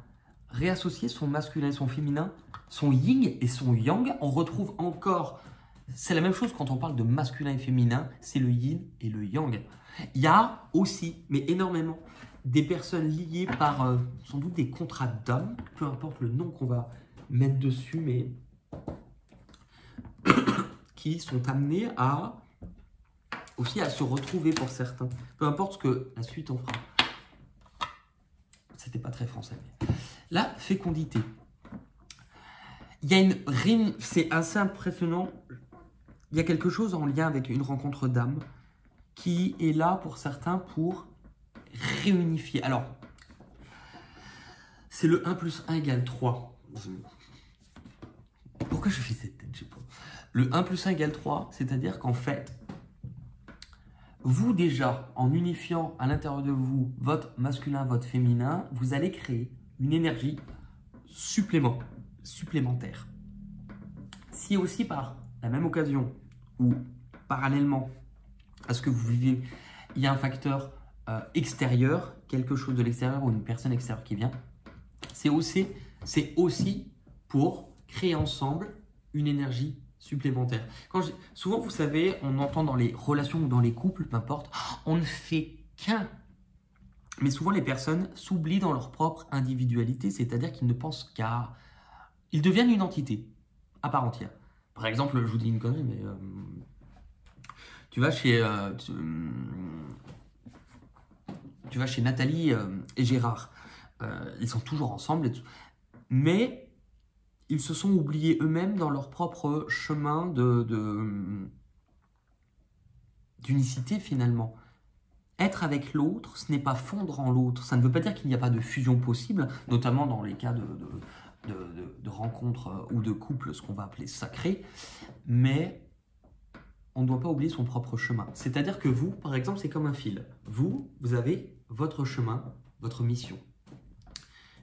réassocier son masculin et son féminin, son yin et son yang, on retrouve encore, c'est la même chose quand on parle de masculin et féminin, c'est le yin et le yang. Il y a aussi, mais énormément, des personnes liées par sans doute des contrats d'âme, peu importe le nom qu'on va mettre dessus, mais qui sont amenés aussi à se retrouver pour certains. Peu importe ce que la suite en fera. C'était pas très français. La fécondité. Il y a c'est assez impressionnant. Il y a quelque chose en lien avec une rencontre d'âme qui est là pour certains pour réunifier. Alors, c'est le 1 plus 1 égale 3. Pourquoi je fais cette tête? Je sais pas. Le 1 plus 1 égale 3, c'est-à-dire qu'en fait, vous déjà, en unifiant à l'intérieur de vous votre masculin, votre féminin, vous allez créer une énergie supplémentaire. Si aussi par la même occasion ou parallèlement à ce que vous vivez, il y a un facteur extérieur, quelque chose de l'extérieur ou une personne extérieure qui vient, c'est aussi pour créer ensemble une énergie supplémentaire. Souvent, vous savez, on entend dans les relations ou dans les couples, peu importe, on ne fait qu'un. Mais souvent, les personnes s'oublient dans leur propre individualité, c'est-à-dire qu'ils ne pensent qu'à... Ils deviennent une entité à part entière. Par exemple, je vous dis une connerie, mais tu vas chez Nathalie et Gérard. Ils sont toujours ensemble, mais ils se sont oubliés eux-mêmes dans leur propre chemin d'unicité finalement. Être avec l'autre, ce n'est pas fondre en l'autre. Ça ne veut pas dire qu'il n'y a pas de fusion possible, notamment dans les cas de rencontres ou de couples, ce qu'on va appeler sacrés, mais on ne doit pas oublier son propre chemin. C'est-à-dire que vous, par exemple, c'est comme un fil. Vous avez votre chemin, votre mission.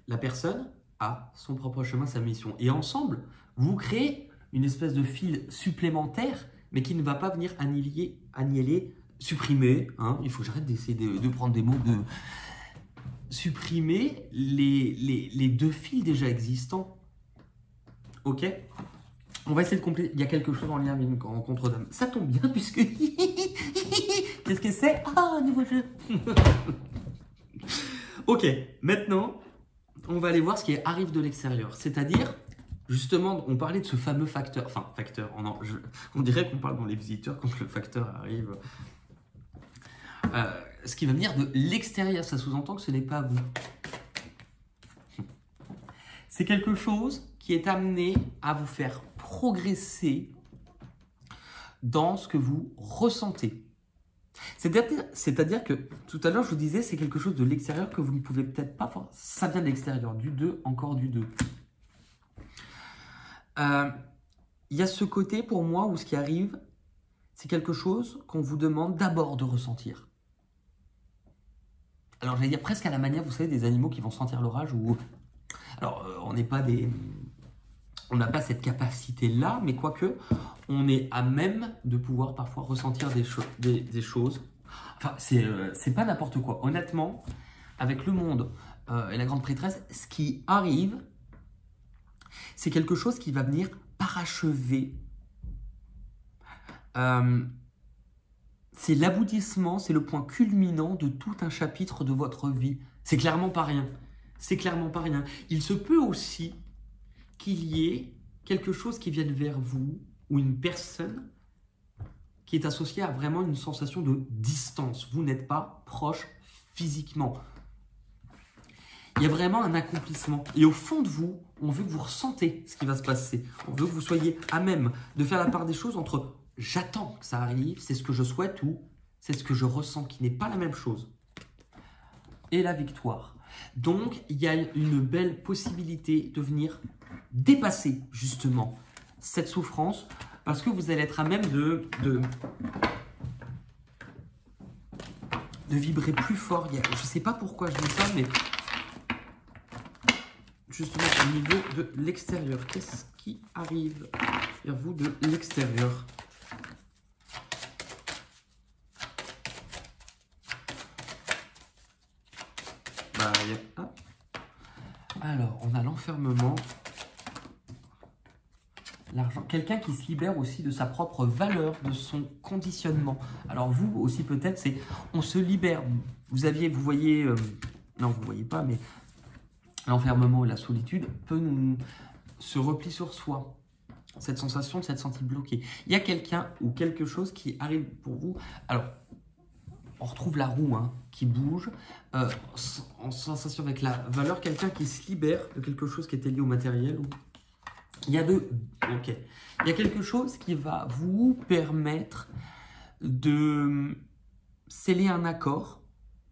La personne a son propre chemin, sa mission. Et ensemble, vous créez une espèce de fil supplémentaire, mais qui ne va pas venir annihiler, supprimer, hein, il faut que j'arrête d'essayer de prendre des mots, de supprimer les deux fils déjà existants. Ok? On va essayer de compléter. Il y a quelque chose en lien avec une rencontre d'âme. Ça tombe bien puisque... Qu'est-ce que c'est? Ah, un nouveau jeu. Ok, maintenant, on va aller voir ce qui arrive de l'extérieur. C'est-à-dire, justement, on parlait de ce fameux facteur. Enfin, facteur, on dirait qu'on parle dans les visiteurs quand le facteur arrive. Ce qui va venir de l'extérieur, ça sous-entend que ce n'est pas vous. C'est quelque chose qui est amené à vous faire progresser dans ce que vous ressentez. C'est-à-dire que, tout à l'heure, je vous disais, c'est quelque chose de l'extérieur que vous ne pouvez peut-être pas... Ça vient de l'extérieur, du 2, encore du 2. Il y a ce côté, pour moi, où ce qui arrive, c'est quelque chose qu'on vous demande d'abord de ressentir. Alors, j'allais dire presque à la manière, vous savez, des animaux qui vont sentir l'orage ou... Alors, on n'est pas des... On n'a pas cette capacité-là, mais quoique, on est à même de pouvoir parfois ressentir des choses. Enfin, c'est pas n'importe quoi. Honnêtement, avec le monde et la grande prêtresse, ce qui arrive, c'est quelque chose qui va venir parachever. C'est l'aboutissement, c'est le point culminant de tout un chapitre de votre vie. C'est clairement pas rien. C'est clairement pas rien. Il se peut aussi qu'il y ait quelque chose qui vienne vers vous ou une personne qui est associée à vraiment une sensation de distance. Vous n'êtes pas proche physiquement. Il y a vraiment un accomplissement. Et au fond de vous, on veut que vous ressentez ce qui va se passer. On veut que vous soyez à même de faire la part des choses entre « j'attends que ça arrive, c'est ce que je souhaite » ou « c'est ce que je ressens » qui n'est pas la même chose. Et la victoire. Donc, il y a une belle possibilité de venir dépasser justement cette souffrance parce que vous allez être à même de vibrer plus fort. Je ne sais pas pourquoi je dis ça, mais justement au niveau de l'extérieur. Qu'est-ce qui arrive vers vous de l'extérieur? Alors, on a l'enfermement, l'argent. Quelqu'un qui se libère aussi de sa propre valeur, de son conditionnement. Alors vous aussi peut-être, c'est on se libère. Vous voyez, non vous voyez pas, mais l'enfermement et la solitude peut se replier sur soi. Cette sensation de s'être senti bloqué. Il y a quelqu'un ou quelque chose qui arrive pour vous. Alors, on retrouve la roue qui bouge, en sensation avec la valeur, quelqu'un qui se libère de quelque chose qui était lié au matériel. Il y a il y a quelque chose qui va vous permettre de sceller un accord,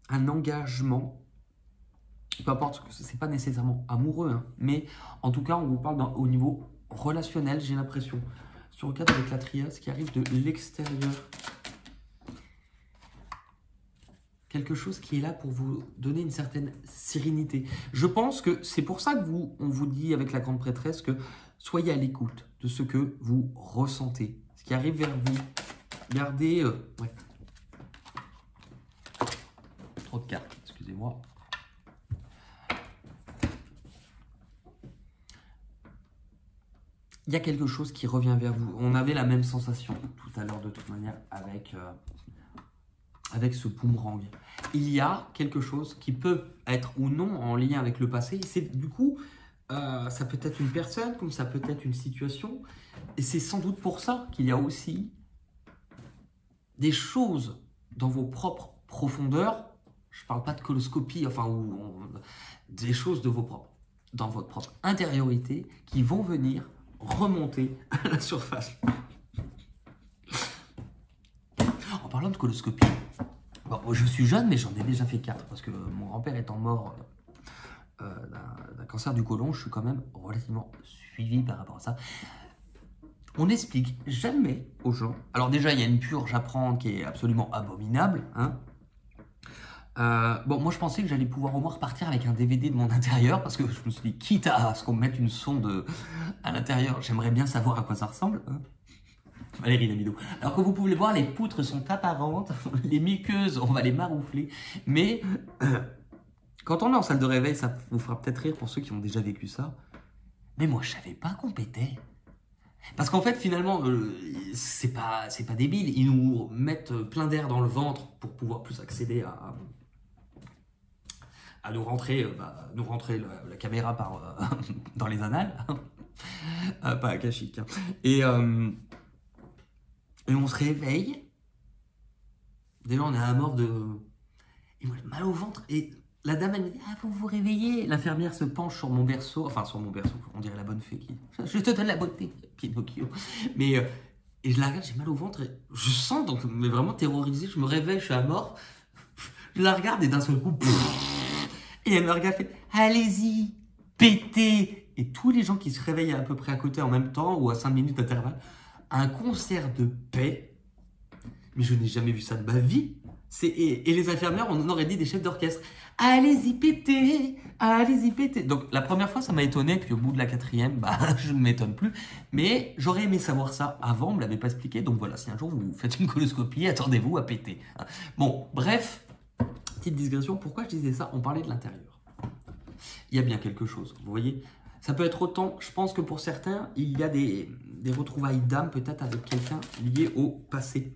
un engagement, peu importe, c'est pas nécessairement amoureux, mais en tout cas, on vous parle au niveau relationnel, j'ai l'impression. Sur le cadre avec la triade, ce qui arrive de l'extérieur. quelque chose qui est là pour vous donner une certaine sérénité. Je pense que c'est pour ça que on vous dit avec la grande prêtresse que soyez à l'écoute de ce que vous ressentez, ce qui arrive vers vous. Gardez... ouais. Trop de cartes, excusez-moi. Il y a quelque chose qui revient vers vous. On avait la même sensation tout à l'heure de toute manière avec ce boomerang. Il y a quelque chose qui peut être ou non en lien avec le passé. C'est du coup, ça peut être une personne, comme ça peut être une situation. Et c'est sans doute pour ça qu'il y a aussi des choses dans vos propres profondeurs. Je ne parle pas de coloscopie, enfin, des choses de dans votre propre intériorité qui vont venir remonter à la surface. En parlant de coloscopie, bon, je suis jeune, mais j'en ai déjà fait 4 parce que mon grand-père étant mort d'un cancer du côlon, je suis quand même relativement suivi par rapport à ça. On n'explique jamais aux gens. Alors déjà, il y a une purge à prendre qui est absolument abominable. Hein. Bon, moi je pensais que j'allais pouvoir au moins repartir avec un DVD de mon intérieur parce que je me suis dit, quitte à ce qu'on me mette une sonde à l'intérieur, j'aimerais bien savoir à quoi ça ressemble. Hein. Valérie Lamido. Alors que vous pouvez le voir, les poutres sont apparentes, les muqueuses, on va les maroufler. Mais quand on est en salle de réveil, ça vous fera peut-être rire pour ceux qui ont déjà vécu ça. Mais moi, je savais pas qu'on pétait. Parce qu'en fait, finalement, c'est pas débile. Ils nous mettent plein d'air dans le ventre pour pouvoir plus accéder à nous rentrer, la caméra dans les annales. Pas akashique. Hein. Et on se réveille. Déjà, on est à mort de... Et moi, j'ai mal au ventre. Et la dame, elle me dit, ah, vous vous réveillez. L'infirmière se penche sur mon berceau. Enfin, sur mon berceau, on dirait la bonne fée qui... Je te donne la beauté, Pinocchio. Mais... et je la regarde, j'ai mal au ventre. Et je sens, donc, mais vraiment terrorisé. Je me réveille, je suis à mort. Je la regarde et d'un seul coup... Et elle me regarde, fait, allez-y, pétez. Et tous les gens qui se réveillent à peu près à côté en même temps ou à 5 minutes d'intervalle, un concert de paix. Mais je n'ai jamais vu ça de ma vie. Et les infirmières, on aurait dit des chefs d'orchestre. Allez-y, pétez, allez-y, pétez. Donc la première fois, ça m'a étonné. Puis au bout de la 4e, bah, je ne m'étonne plus. Mais j'aurais aimé savoir ça avant, on ne me l'avait pas expliqué. Donc voilà, si un jour vous faites une coloscopie, attendez-vous à péter. Bon, bref, petite digression. Pourquoi je disais ça? On parlait de l'intérieur. Il y a bien quelque chose, vous voyez. Ça peut être autant, je pense que pour certains, il y a des retrouvailles d'âme peut-être avec quelqu'un lié au passé.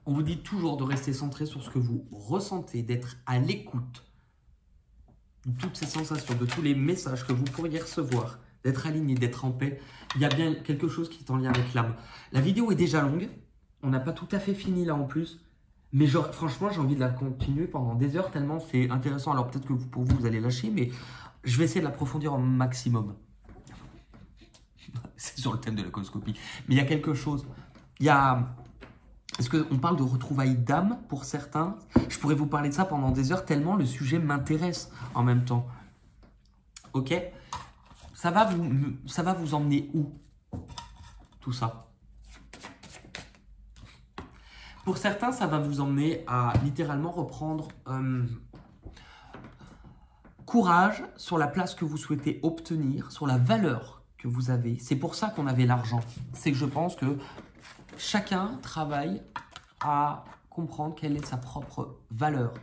On vous dit toujours de rester centré sur ce que vous ressentez, d'être à l'écoute de toutes ces sensations, de tous les messages que vous pourriez recevoir, d'être aligné, d'être en paix. Il y a bien quelque chose qui est en lien avec l'âme. La vidéo est déjà longue, on n'a pas tout à fait fini là en plus, mais franchement j'ai envie de la continuer pendant des heures tellement c'est intéressant. Alors peut-être que pour vous, vous allez lâcher, mais je vais essayer de l'approfondir au maximum. C'est sur le thème de la coloscopie. Mais il y a quelque chose, Est-ce qu'on parle de retrouvailles d'âme pour certains? Je pourrais vous parler de ça pendant des heures tellement le sujet m'intéresse en même temps. Ok? Ça va vous emmener où? Tout ça. Pour certains, ça va vous emmener à littéralement reprendre courage sur la place que vous souhaitez obtenir, sur la valeur que vous avez. C'est pour ça qu'on avait l'argent. C'est que je pense que chacun travaille à comprendre quelle est sa propre valeur.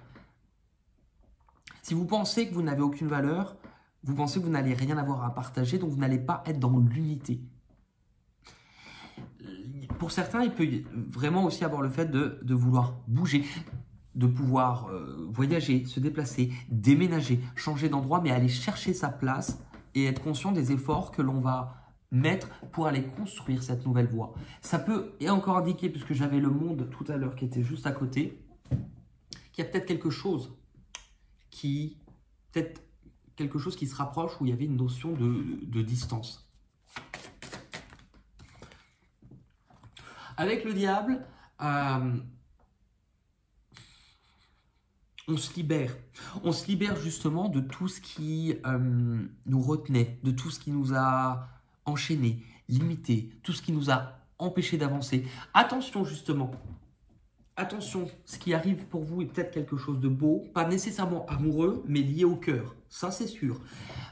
Si vous pensez que vous n'avez aucune valeur, vous pensez que vous n'allez rien avoir à partager, donc vous n'allez pas être dans l'unité. Pour certains, il peut vraiment aussi avoir le fait de vouloir bouger, de pouvoir voyager, se déplacer, déménager, changer d'endroit, mais aller chercher sa place et être conscient des efforts que l'on va mettre pour aller construire cette nouvelle voie. Ça peut, et encore indiquer, puisque j'avais le monde tout à l'heure qui était juste à côté, qu'il y a peut-être quelque chose qui se rapproche où il y avait une notion de distance. Avec le diable, on se libère. On se libère justement de tout ce qui nous retenait, de tout ce qui nous a enchaînés, limités, tout ce qui nous a empêchés d'avancer. Attention justement, attention, ce qui arrive pour vous est peut-être quelque chose de beau, pas nécessairement amoureux, mais lié au cœur. Ça, c'est sûr.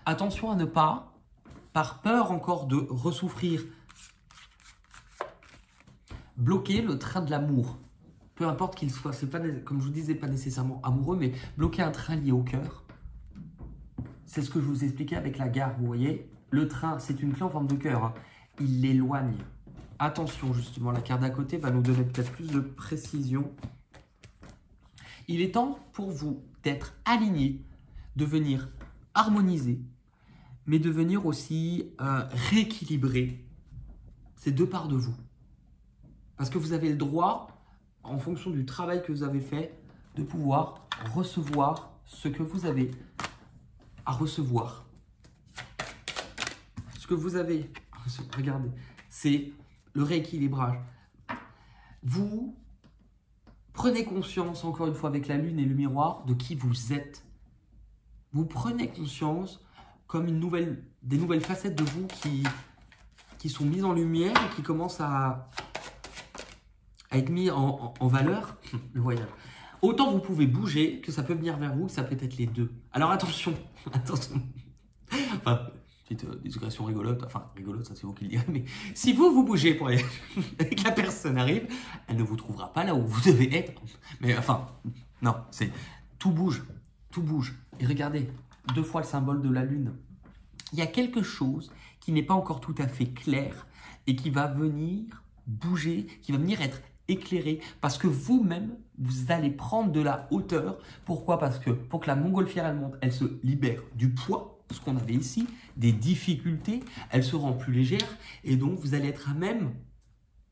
Attention à ne pas, par peur encore de ressouffrir, bloquer le train de l'amour. Peu importe qu'il soit, c'est pas, comme je vous disais, pas nécessairement amoureux, mais bloquer un train lié au cœur. C'est ce que je vous expliquais avec la gare, vous voyez. Le train, c'est une clé en forme de cœur. Hein. Il l'éloigne. Attention, justement, la carte d'à côté va nous donner peut-être plus de précision. Il est temps pour vous d'être aligné, de venir harmoniser, mais de venir aussi rééquilibrer ces deux parts de vous. Parce que vous avez le droit, en fonction du travail que vous avez fait, de pouvoir recevoir ce que vous avez à recevoir. Ce que vous avez, regardez, c'est le rééquilibrage. Vous prenez conscience, encore une fois, avec la lune et le miroir, de qui vous êtes. Vous prenez conscience comme des nouvelles facettes de vous qui sont mises en lumière et qui commencent à être mis en valeur. Le voyage. Autant vous pouvez bouger, que ça peut venir vers vous, que ça peut être les deux. Alors attention, attention. Enfin, petite digression rigolote, enfin rigolote, ça c'est vous qui le direz, mais si vous bougez pour aller et que la personne arrive, elle ne vous trouvera pas là où vous devez être. Mais enfin, non, c'est tout bouge, tout bouge. Et regardez, 2 fois le symbole de la lune. Il y a quelque chose qui n'est pas encore tout à fait clair et qui va venir bouger, qui va venir être éclairé parce que vous-même, vous allez prendre de la hauteur. Pourquoi? Parce que pour que la montgolfière, elle monte, elle se libère du poids, ce qu'on avait ici, des difficultés, elle se rend plus légère et donc vous allez être à même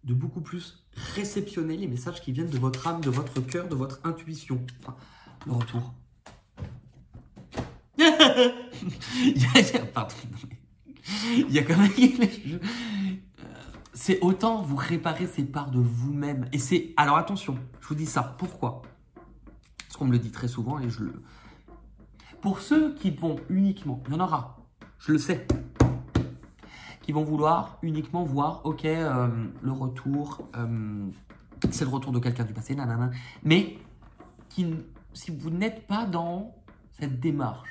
de beaucoup plus réceptionner les messages qui viennent de votre âme, de votre cœur, de votre intuition. Enfin, le retour. Pardon. Il y a quand même... C'est autant vous réparer ces parts de vous-même. Et c'est... Alors attention, je vous dis ça. Pourquoi? Parce qu'on me le dit très souvent et je le... Pour ceux qui vont uniquement... Il y en aura, je le sais. Qui vont vouloir uniquement voir, ok, le retour, c'est le retour de quelqu'un du passé, nanana. Mais si vous n'êtes pas dans cette démarche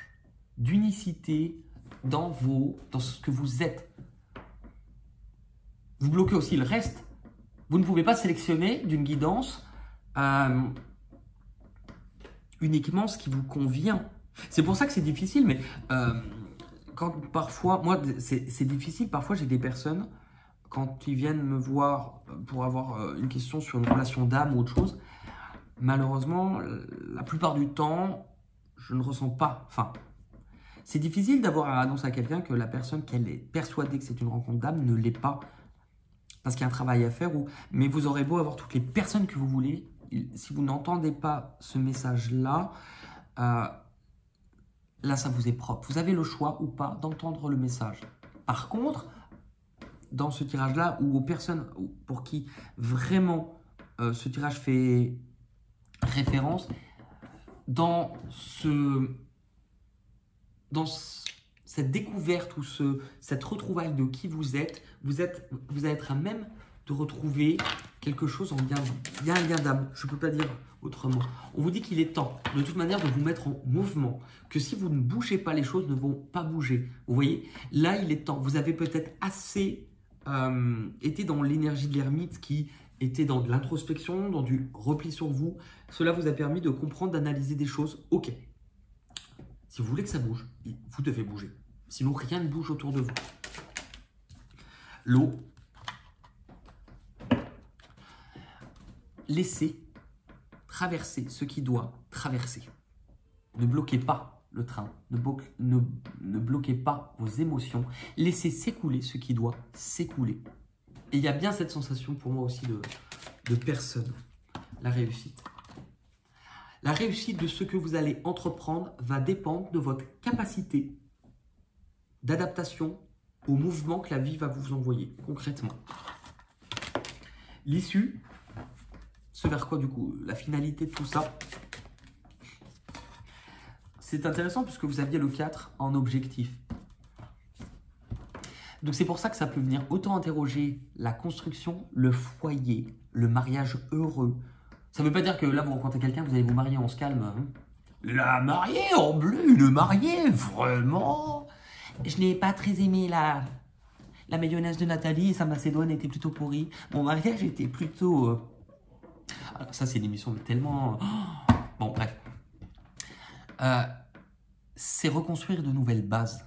d'unicité dans ce que vous êtes, vous bloquez aussi le reste. Vous ne pouvez pas sélectionner d'une guidance uniquement ce qui vous convient. C'est pour ça que c'est difficile, mais quand parfois, moi, c'est difficile. Parfois, j'ai des personnes, quand ils viennent me voir pour avoir une question sur une relation d'âme ou autre chose, malheureusement, la plupart du temps, je ne ressens pas. Enfin, c'est difficile d'avoir à annoncer à quelqu'un que la personne qu'elle est persuadée que c'est une rencontre d'âme ne l'est pas. Parce qu'il y a un travail à faire, mais vous aurez beau avoir toutes les personnes que vous voulez, si vous n'entendez pas ce message-là, là, ça vous est propre. Vous avez le choix ou pas d'entendre le message. Par contre, dans ce tirage-là, ou aux personnes pour qui vraiment ce tirage fait référence, dans cette découverte ou cette retrouvaille de qui vous allez être à même de retrouver quelque chose en bien. Il y a un lien d'âme, je ne peux pas dire autrement. On vous dit qu'il est temps, de toute manière, de vous mettre en mouvement, que si vous ne bougez pas, les choses ne vont pas bouger. Vous voyez, là, il est temps. Vous avez peut-être assez été dans l'énergie de l'ermite qui était dans de l'introspection, dans du repli sur vous. Cela vous a permis de comprendre, d'analyser des choses. Ok. Si vous voulez que ça bouge, vous devez bouger. Sinon, rien ne bouge autour de vous. L'eau. Laissez traverser ce qui doit traverser. Ne bloquez pas le train. Ne bloquez pas vos émotions. Laissez s'écouler ce qui doit s'écouler. Et il y a bien cette sensation pour moi aussi de personne. La réussite. La réussite de ce que vous allez entreprendre va dépendre de votre capacité d'adaptation au mouvement que la vie va vous envoyer concrètement. L'issue, ce vers quoi du coup, la finalité de tout ça, c'est intéressant puisque vous aviez le 4 en objectif. Donc c'est pour ça que ça peut venir autant interroger la construction, le foyer, le mariage heureux. Ça ne veut pas dire que là, vous rencontrez quelqu'un, vous allez vous marier, on se calme. Hein. La mariée en bleu, une mariée, vraiment. Je n'ai pas très aimé la mayonnaise de Nathalie, sa macédoine était plutôt pourrie. Mon mariage était plutôt... Alors, ça, c'est une émission tellement... Bon, bref. C'est reconstruire de nouvelles bases.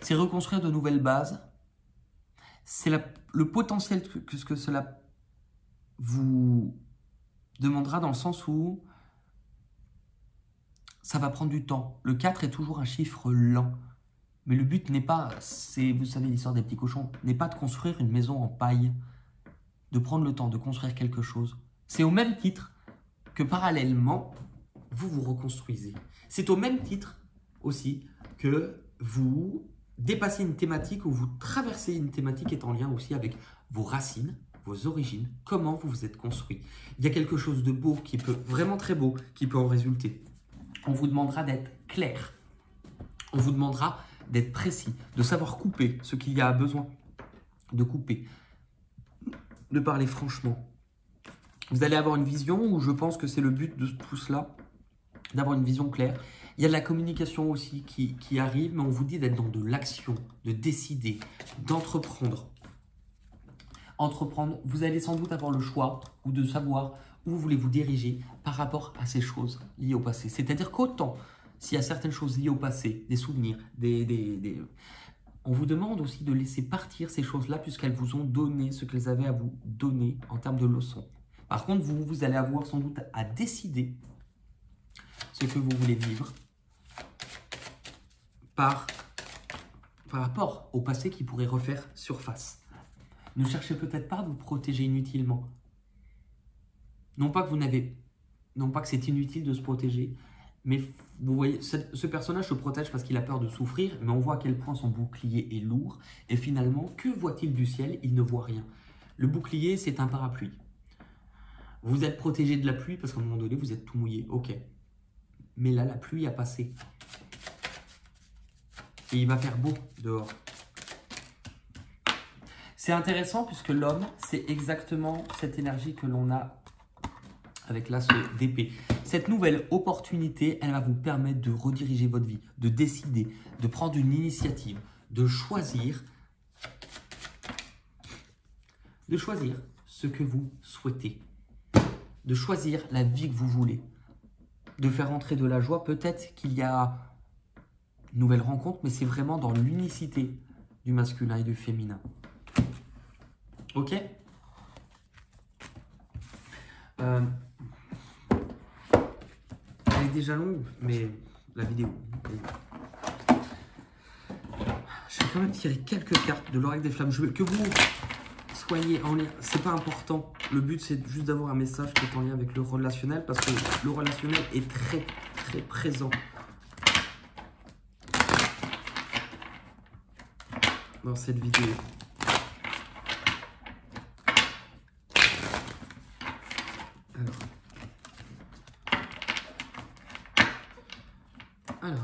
C'est reconstruire de nouvelles bases. C'est le potentiel que ce que cela vous demandera dans le sens où ça va prendre du temps. Le 4 est toujours un chiffre lent. Mais le but n'est pas, vous savez l'histoire des petits cochons, n'est pas de construire une maison en paille, de prendre le temps de construire quelque chose. C'est au même titre que parallèlement, vous vous reconstruisez. C'est au même titre aussi que vous dépassez une thématique ou vous traversez une thématique qui est en lien aussi avec vos racines, vos origines, comment vous vous êtes construit. Il y a quelque chose de beau, qui peut, vraiment très beau, qui peut en résulter. On vous demandera d'être clair. On vous demandera d'être précis, de savoir couper ce qu'il y a besoin de couper, de parler franchement. Vous allez avoir une vision où je pense que c'est le but de tout cela, d'avoir une vision claire. Il y a de la communication aussi qui arrive, mais on vous dit d'être dans de l'action, de décider, d'entreprendre. Entreprendre, vous allez sans doute avoir le choix ou de savoir où vous voulez vous diriger par rapport à ces choses liées au passé. C'est-à-dire qu'autant s'il y a certaines choses liées au passé, des souvenirs, on vous demande aussi de laisser partir ces choses-là puisqu'elles vous ont donné ce qu'elles avaient à vous donner en termes de leçons. Par contre, vous allez avoir sans doute à décider ce que vous voulez vivre par rapport au passé qui pourrait refaire surface. Ne cherchez peut-être pas à vous protéger inutilement. Non pas que c'est inutile de se protéger, mais vous voyez, ce personnage se protège parce qu'il a peur de souffrir, mais on voit à quel point son bouclier est lourd. Et finalement, que voit-il du ciel? Il ne voit rien. Le bouclier, c'est un parapluie. Vous êtes protégé de la pluie parce qu'à un moment donné, vous êtes tout mouillé. Ok. Mais là, la pluie a passé. Et il va faire beau dehors. C'est intéressant puisque l'homme, c'est exactement cette énergie que l'on a avec l'as d'épée. Cette nouvelle opportunité, elle va vous permettre de rediriger votre vie, de décider, de prendre une initiative, de choisir ce que vous souhaitez, de choisir la vie que vous voulez, de faire entrer de la joie. Peut-être qu'il y a une nouvelle rencontre, mais c'est vraiment dans l'unicité du masculin et du féminin. Ok ? Elle est déjà longue, mais la vidéo. Je vais quand même tirer quelques cartes de l'oracle des flammes. Je veux que vous soyez en lien. C'est pas important. Le but, c'est juste d'avoir un message qui est en lien avec le relationnel, parce que le relationnel est très, très présent dans cette vidéo. Alors.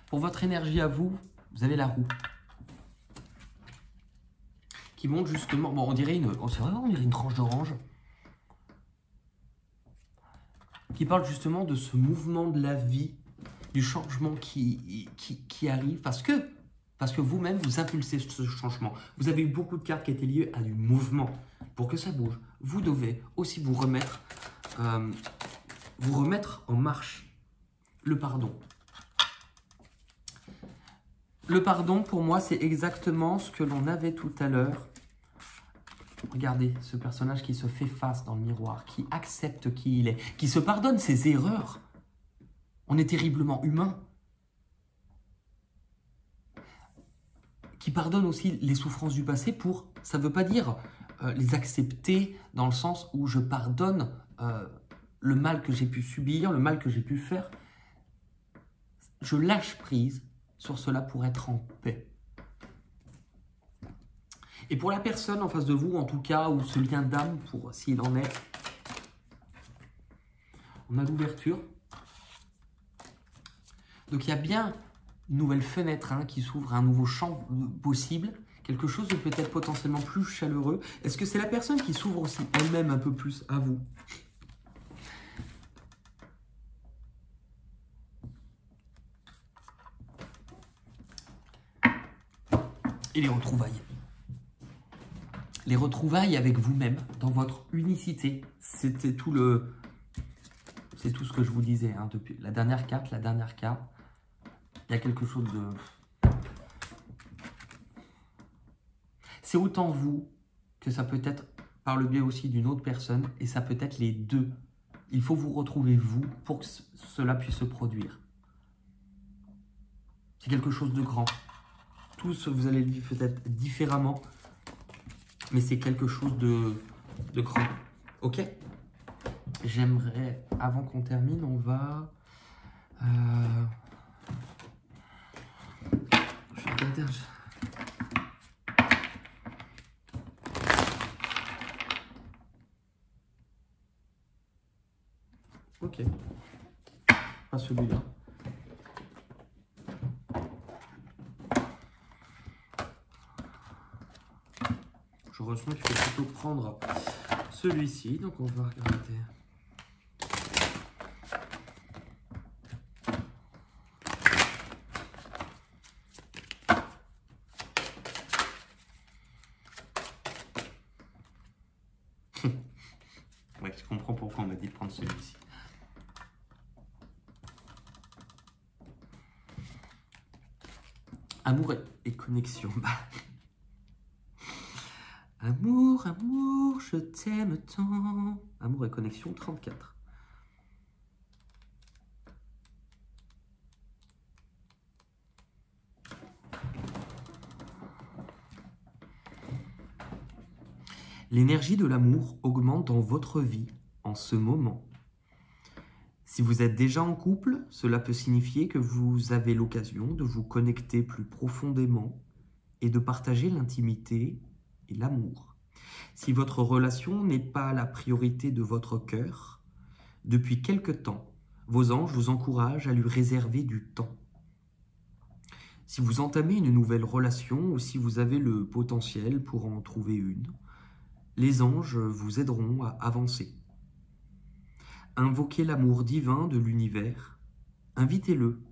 Pour votre énergie à vous, vous avez la roue qui monte justement. Bon, on dirait une tranche d'orange qui parle justement de ce mouvement de la vie, du changement qui arrive parce que vous-même, vous impulsez ce changement. Vous avez eu beaucoup de cartes qui étaient liées à du mouvement. Pour que ça bouge, vous devez aussi vous remettre en marche. Le pardon. Le pardon, pour moi, c'est exactement ce que l'on avait tout à l'heure. Regardez ce personnage qui se fait face dans le miroir, qui accepte qui il est, qui se pardonne ses erreurs. On est terriblement humain. Qui pardonne aussi les souffrances du passé ça ne veut pas dire les accepter dans le sens où je pardonne le mal que j'ai pu subir, le mal que j'ai pu faire. Je lâche prise sur cela pour être en paix. Et pour la personne en face de vous, en tout cas, ou ce lien d'âme, pour s'il en est, on a l'ouverture. Donc il y a bien une nouvelle fenêtre qui s'ouvre, un nouveau champ possible, quelque chose de peut-être potentiellement plus chaleureux. Est-ce que c'est la personne qui s'ouvre aussi elle-même un peu plus à vous? Et les retrouvailles. Les retrouvailles avec vous-même, dans votre unicité, c'était tout le... C'est tout ce que je vous disais depuis la dernière carte, il y a quelque chose de... C'est autant vous que ça peut être par le biais aussi d'une autre personne, et ça peut être les deux. Il faut vous retrouver vous pour que cela puisse se produire. C'est quelque chose de grand. Tous, vous allez le vivre peut-être différemment, mais c'est quelque chose de grand. Ok? J'aimerais, avant qu'on termine, on va... Je vais regarder Ok. Pas celui-là. Je ressens qu'il faut plutôt prendre celui-ci, donc on va regarder. Ouais, je comprends pourquoi on m'a dit de prendre celui-ci. Amour et connexion. Amour, amour, je t'aime tant. Amour et connexion, 34. L'énergie de l'amour augmente dans votre vie en ce moment. Si vous êtes déjà en couple, cela peut signifier que vous avez l'occasion de vous connecter plus profondément et de partager l'intimité et l'amour. Si votre relation n'est pas la priorité de votre cœur, depuis quelque temps, vos anges vous encouragent à lui réserver du temps. Si vous entamez une nouvelle relation ou si vous avez le potentiel pour en trouver une, les anges vous aideront à avancer. Invoquez l'amour divin de l'univers, invitez-le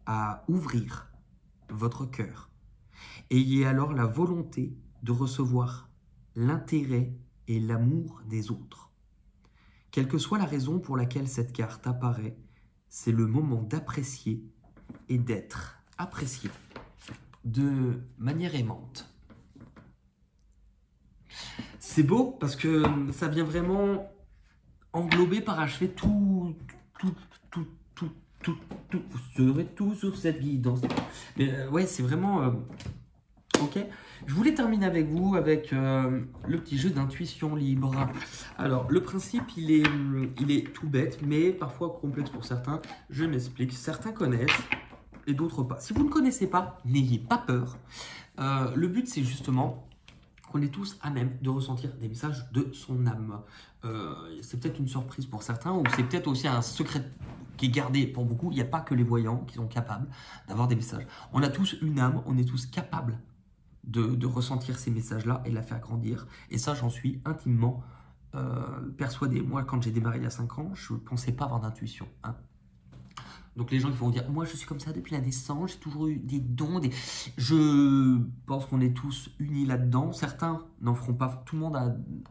à ouvrir votre cœur. Ayez alors la volonté de recevoir l'intérêt et l'amour des autres. Quelle que soit la raison pour laquelle cette carte apparaît, c'est le moment d'apprécier et d'être apprécié de manière aimante. C'est beau parce que ça vient vraiment englober, parachever tout. Vous serez tout sur cette guidance. Mais ouais, c'est vraiment... ok. Je voulais terminer avec vous avec le petit jeu d'intuition libre. Alors, le principe, il est tout bête, mais parfois complexe pour certains. Je m'explique. Certains connaissent et d'autres pas. Si vous ne connaissez pas, n'ayez pas peur. Le but, c'est justement qu'on est tous à même de ressentir des messages de son âme. C'est peut-être une surprise pour certains, ou c'est peut-être aussi un secret qui est gardé pour beaucoup. Il n'y a pas que les voyants qui sont capables d'avoir des messages. On a tous une âme, on est tous capables de ressentir ces messages-là et la faire grandir. Et ça, j'en suis intimement persuadé. Moi, quand j'ai démarré il y a 5 ans, je ne pensais pas avoir d'intuition. Donc les gens qui vont dire, moi je suis comme ça depuis la naissance, j'ai toujours eu des dons. Je pense qu'on est tous unis là-dedans. Certains n'en feront pas, tout le monde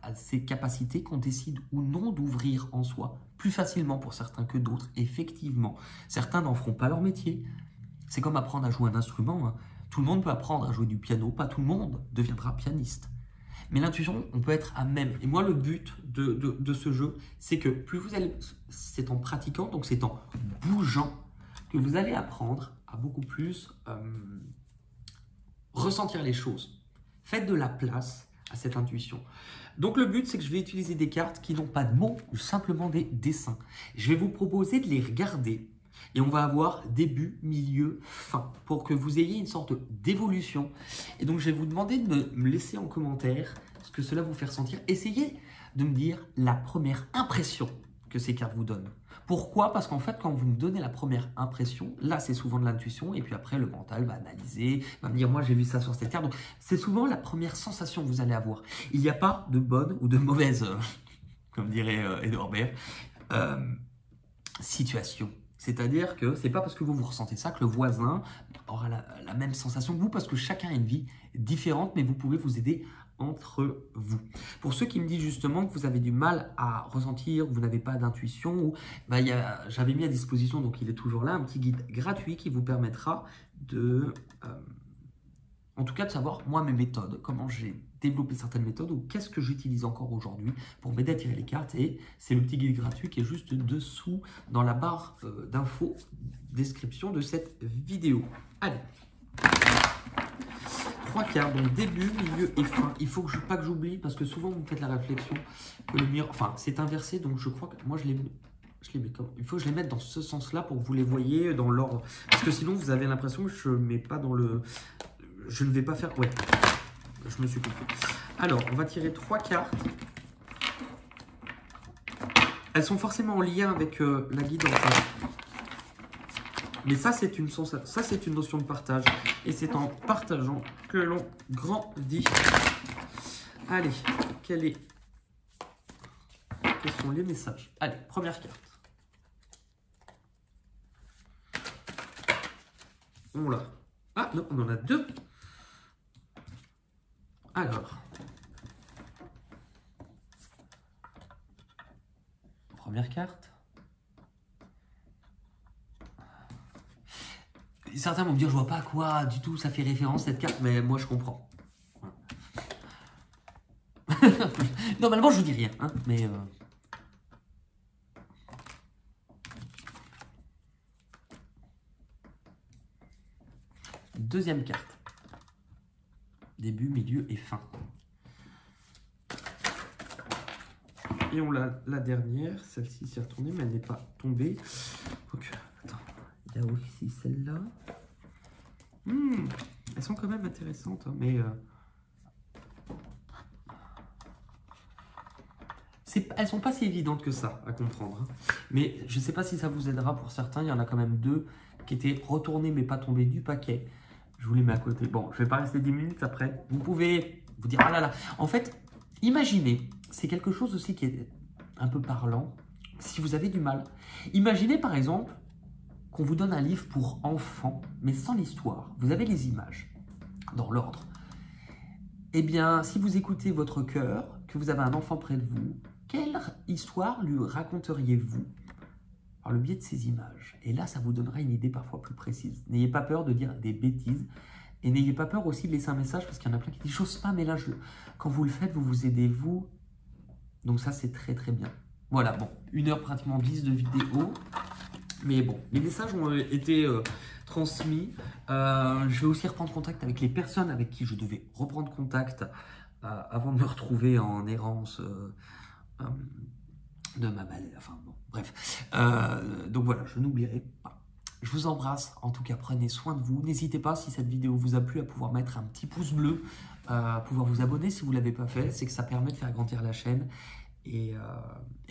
a ses capacités qu'on décide ou non d'ouvrir en soi. Plus facilement pour certains que d'autres, effectivement. Certains n'en feront pas leur métier. C'est comme apprendre à jouer un instrument. Tout le monde peut apprendre à jouer du piano, pas tout le monde deviendra pianiste. Mais l'intuition, on peut être à même. Et moi, le but de ce jeu, c'est que plus vous allez... C'est en pratiquant, donc c'est en bougeant, que vous allez apprendre à beaucoup plus ressentir les choses. Faites de la place à cette intuition. Donc le but, c'est que je vais utiliser des cartes qui n'ont pas de mots, simplement des dessins. Je vais vous proposer de les regarder. Et on va avoir début, milieu, fin, pour que vous ayez une sorte d'évolution. Et donc, je vais vous demander de me laisser en commentaire ce que cela vous fait ressentir. Essayez de me dire la première impression que ces cartes vous donnent. Pourquoi? Parce qu'en fait, quand vous me donnez la première impression, là, c'est souvent de l'intuition, et puis après, le mental va analyser, va me dire, moi, j'ai vu ça sur cette carte. Donc, c'est souvent la première sensation que vous allez avoir. Il n'y a pas de bonne ou de mauvaise, comme dirait Edouard Baird, situation. C'est-à-dire que c'est pas parce que vous ressentez ça que le voisin aura la même sensation que vous, parce que chacun a une vie différente, mais vous pouvez vous aider entre vous. Pour ceux qui me disent justement que vous avez du mal à ressentir, que vous n'avez pas d'intuition, j'avais mis à disposition, donc il est toujours là, un petit guide gratuit qui vous permettra de, en tout cas de savoir moi mes méthodes, comment j'ai développé certaines méthodes ou qu'est-ce que j'utilise encore aujourd'hui pour m'aider à tirer les cartes. Et c'est le petit guide gratuit qui est juste dessous dans la barre d'infos description de cette vidéo. Allez, 3 cartes, donc début, milieu et fin. Il faut pas que j'oublie, parce que souvent vous me faites la réflexion que le mur, enfin c'est inversé, donc je crois que moi je les mets comme, il faut que je les mette dans ce sens-là pour que vous les voyez dans l'ordre, parce que sinon vous avez l'impression que je mets pas dans le, je ne vais pas faire, ouais, je me suis compris. Alors on va tirer 3 cartes. Elles sont forcément en lien avec la guidance. Mais ça, c'est une notion de partage. Et c'est en partageant que l'on grandit. Allez, quels sont les messages? Allez, première carte. On l'a. Ah non, on en a 2. Alors. Première carte. Certains vont me dire, je vois pas à quoi du tout ça fait référence cette carte, mais moi je comprends. Normalement je vous dis rien, hein, mais... Deuxième carte. Début, milieu et fin. Et on l'a la dernière, celle-ci s'est retournée, mais elle n'est pas tombée. Donc, attends, il y a aussi celle-là. Elles sont quand même intéressantes, hein, mais... elles sont pas si évidentes que ça à comprendre. Hein. Mais je ne sais pas si ça vous aidera pour certains. Il y en a quand même 2 qui étaient retournés mais pas tombés du paquet. Je vous les mets à côté. Bon, je ne vais pas rester 10 minutes après. Vous pouvez vous dire, ah là là. En fait, imaginez, c'est quelque chose aussi qui est un peu parlant. Si vous avez du mal, imaginez par exemple qu'on vous donne un livre pour enfants, mais sans l'histoire. Vous avez les images dans l'ordre. Eh bien, si vous écoutez votre cœur, que vous avez un enfant près de vous, quelle histoire lui raconteriez-vous par le biais de ces images? Et là, ça vous donnera une idée parfois plus précise. N'ayez pas peur de dire des bêtises. Et n'ayez pas peur aussi de laisser un message, parce qu'il y en a plein qui disent « j'ose pas, mais là, quand vous le faites, vous vous aidez, vous. » Donc ça, c'est très très bien. Voilà, bon, 1 heure pratiquement 10 de vidéo. Mais bon, les messages ont été transmis. Je vais aussi reprendre contact avec les personnes avec qui je devais reprendre contact avant de me retrouver en errance de ma maladie. Enfin bon, bref. Donc voilà, je n'oublierai pas. Je vous embrasse. En tout cas, prenez soin de vous. N'hésitez pas, si cette vidéo vous a plu, à pouvoir mettre un petit pouce bleu, à pouvoir vous abonner si vous ne l'avez pas fait. C'est que ça permet de faire grandir la chaîne. Et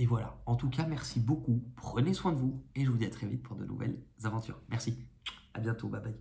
voilà. En tout cas, merci beaucoup. Prenez soin de vous. Et je vous dis à très vite pour de nouvelles aventures. Merci. À bientôt. Bye bye.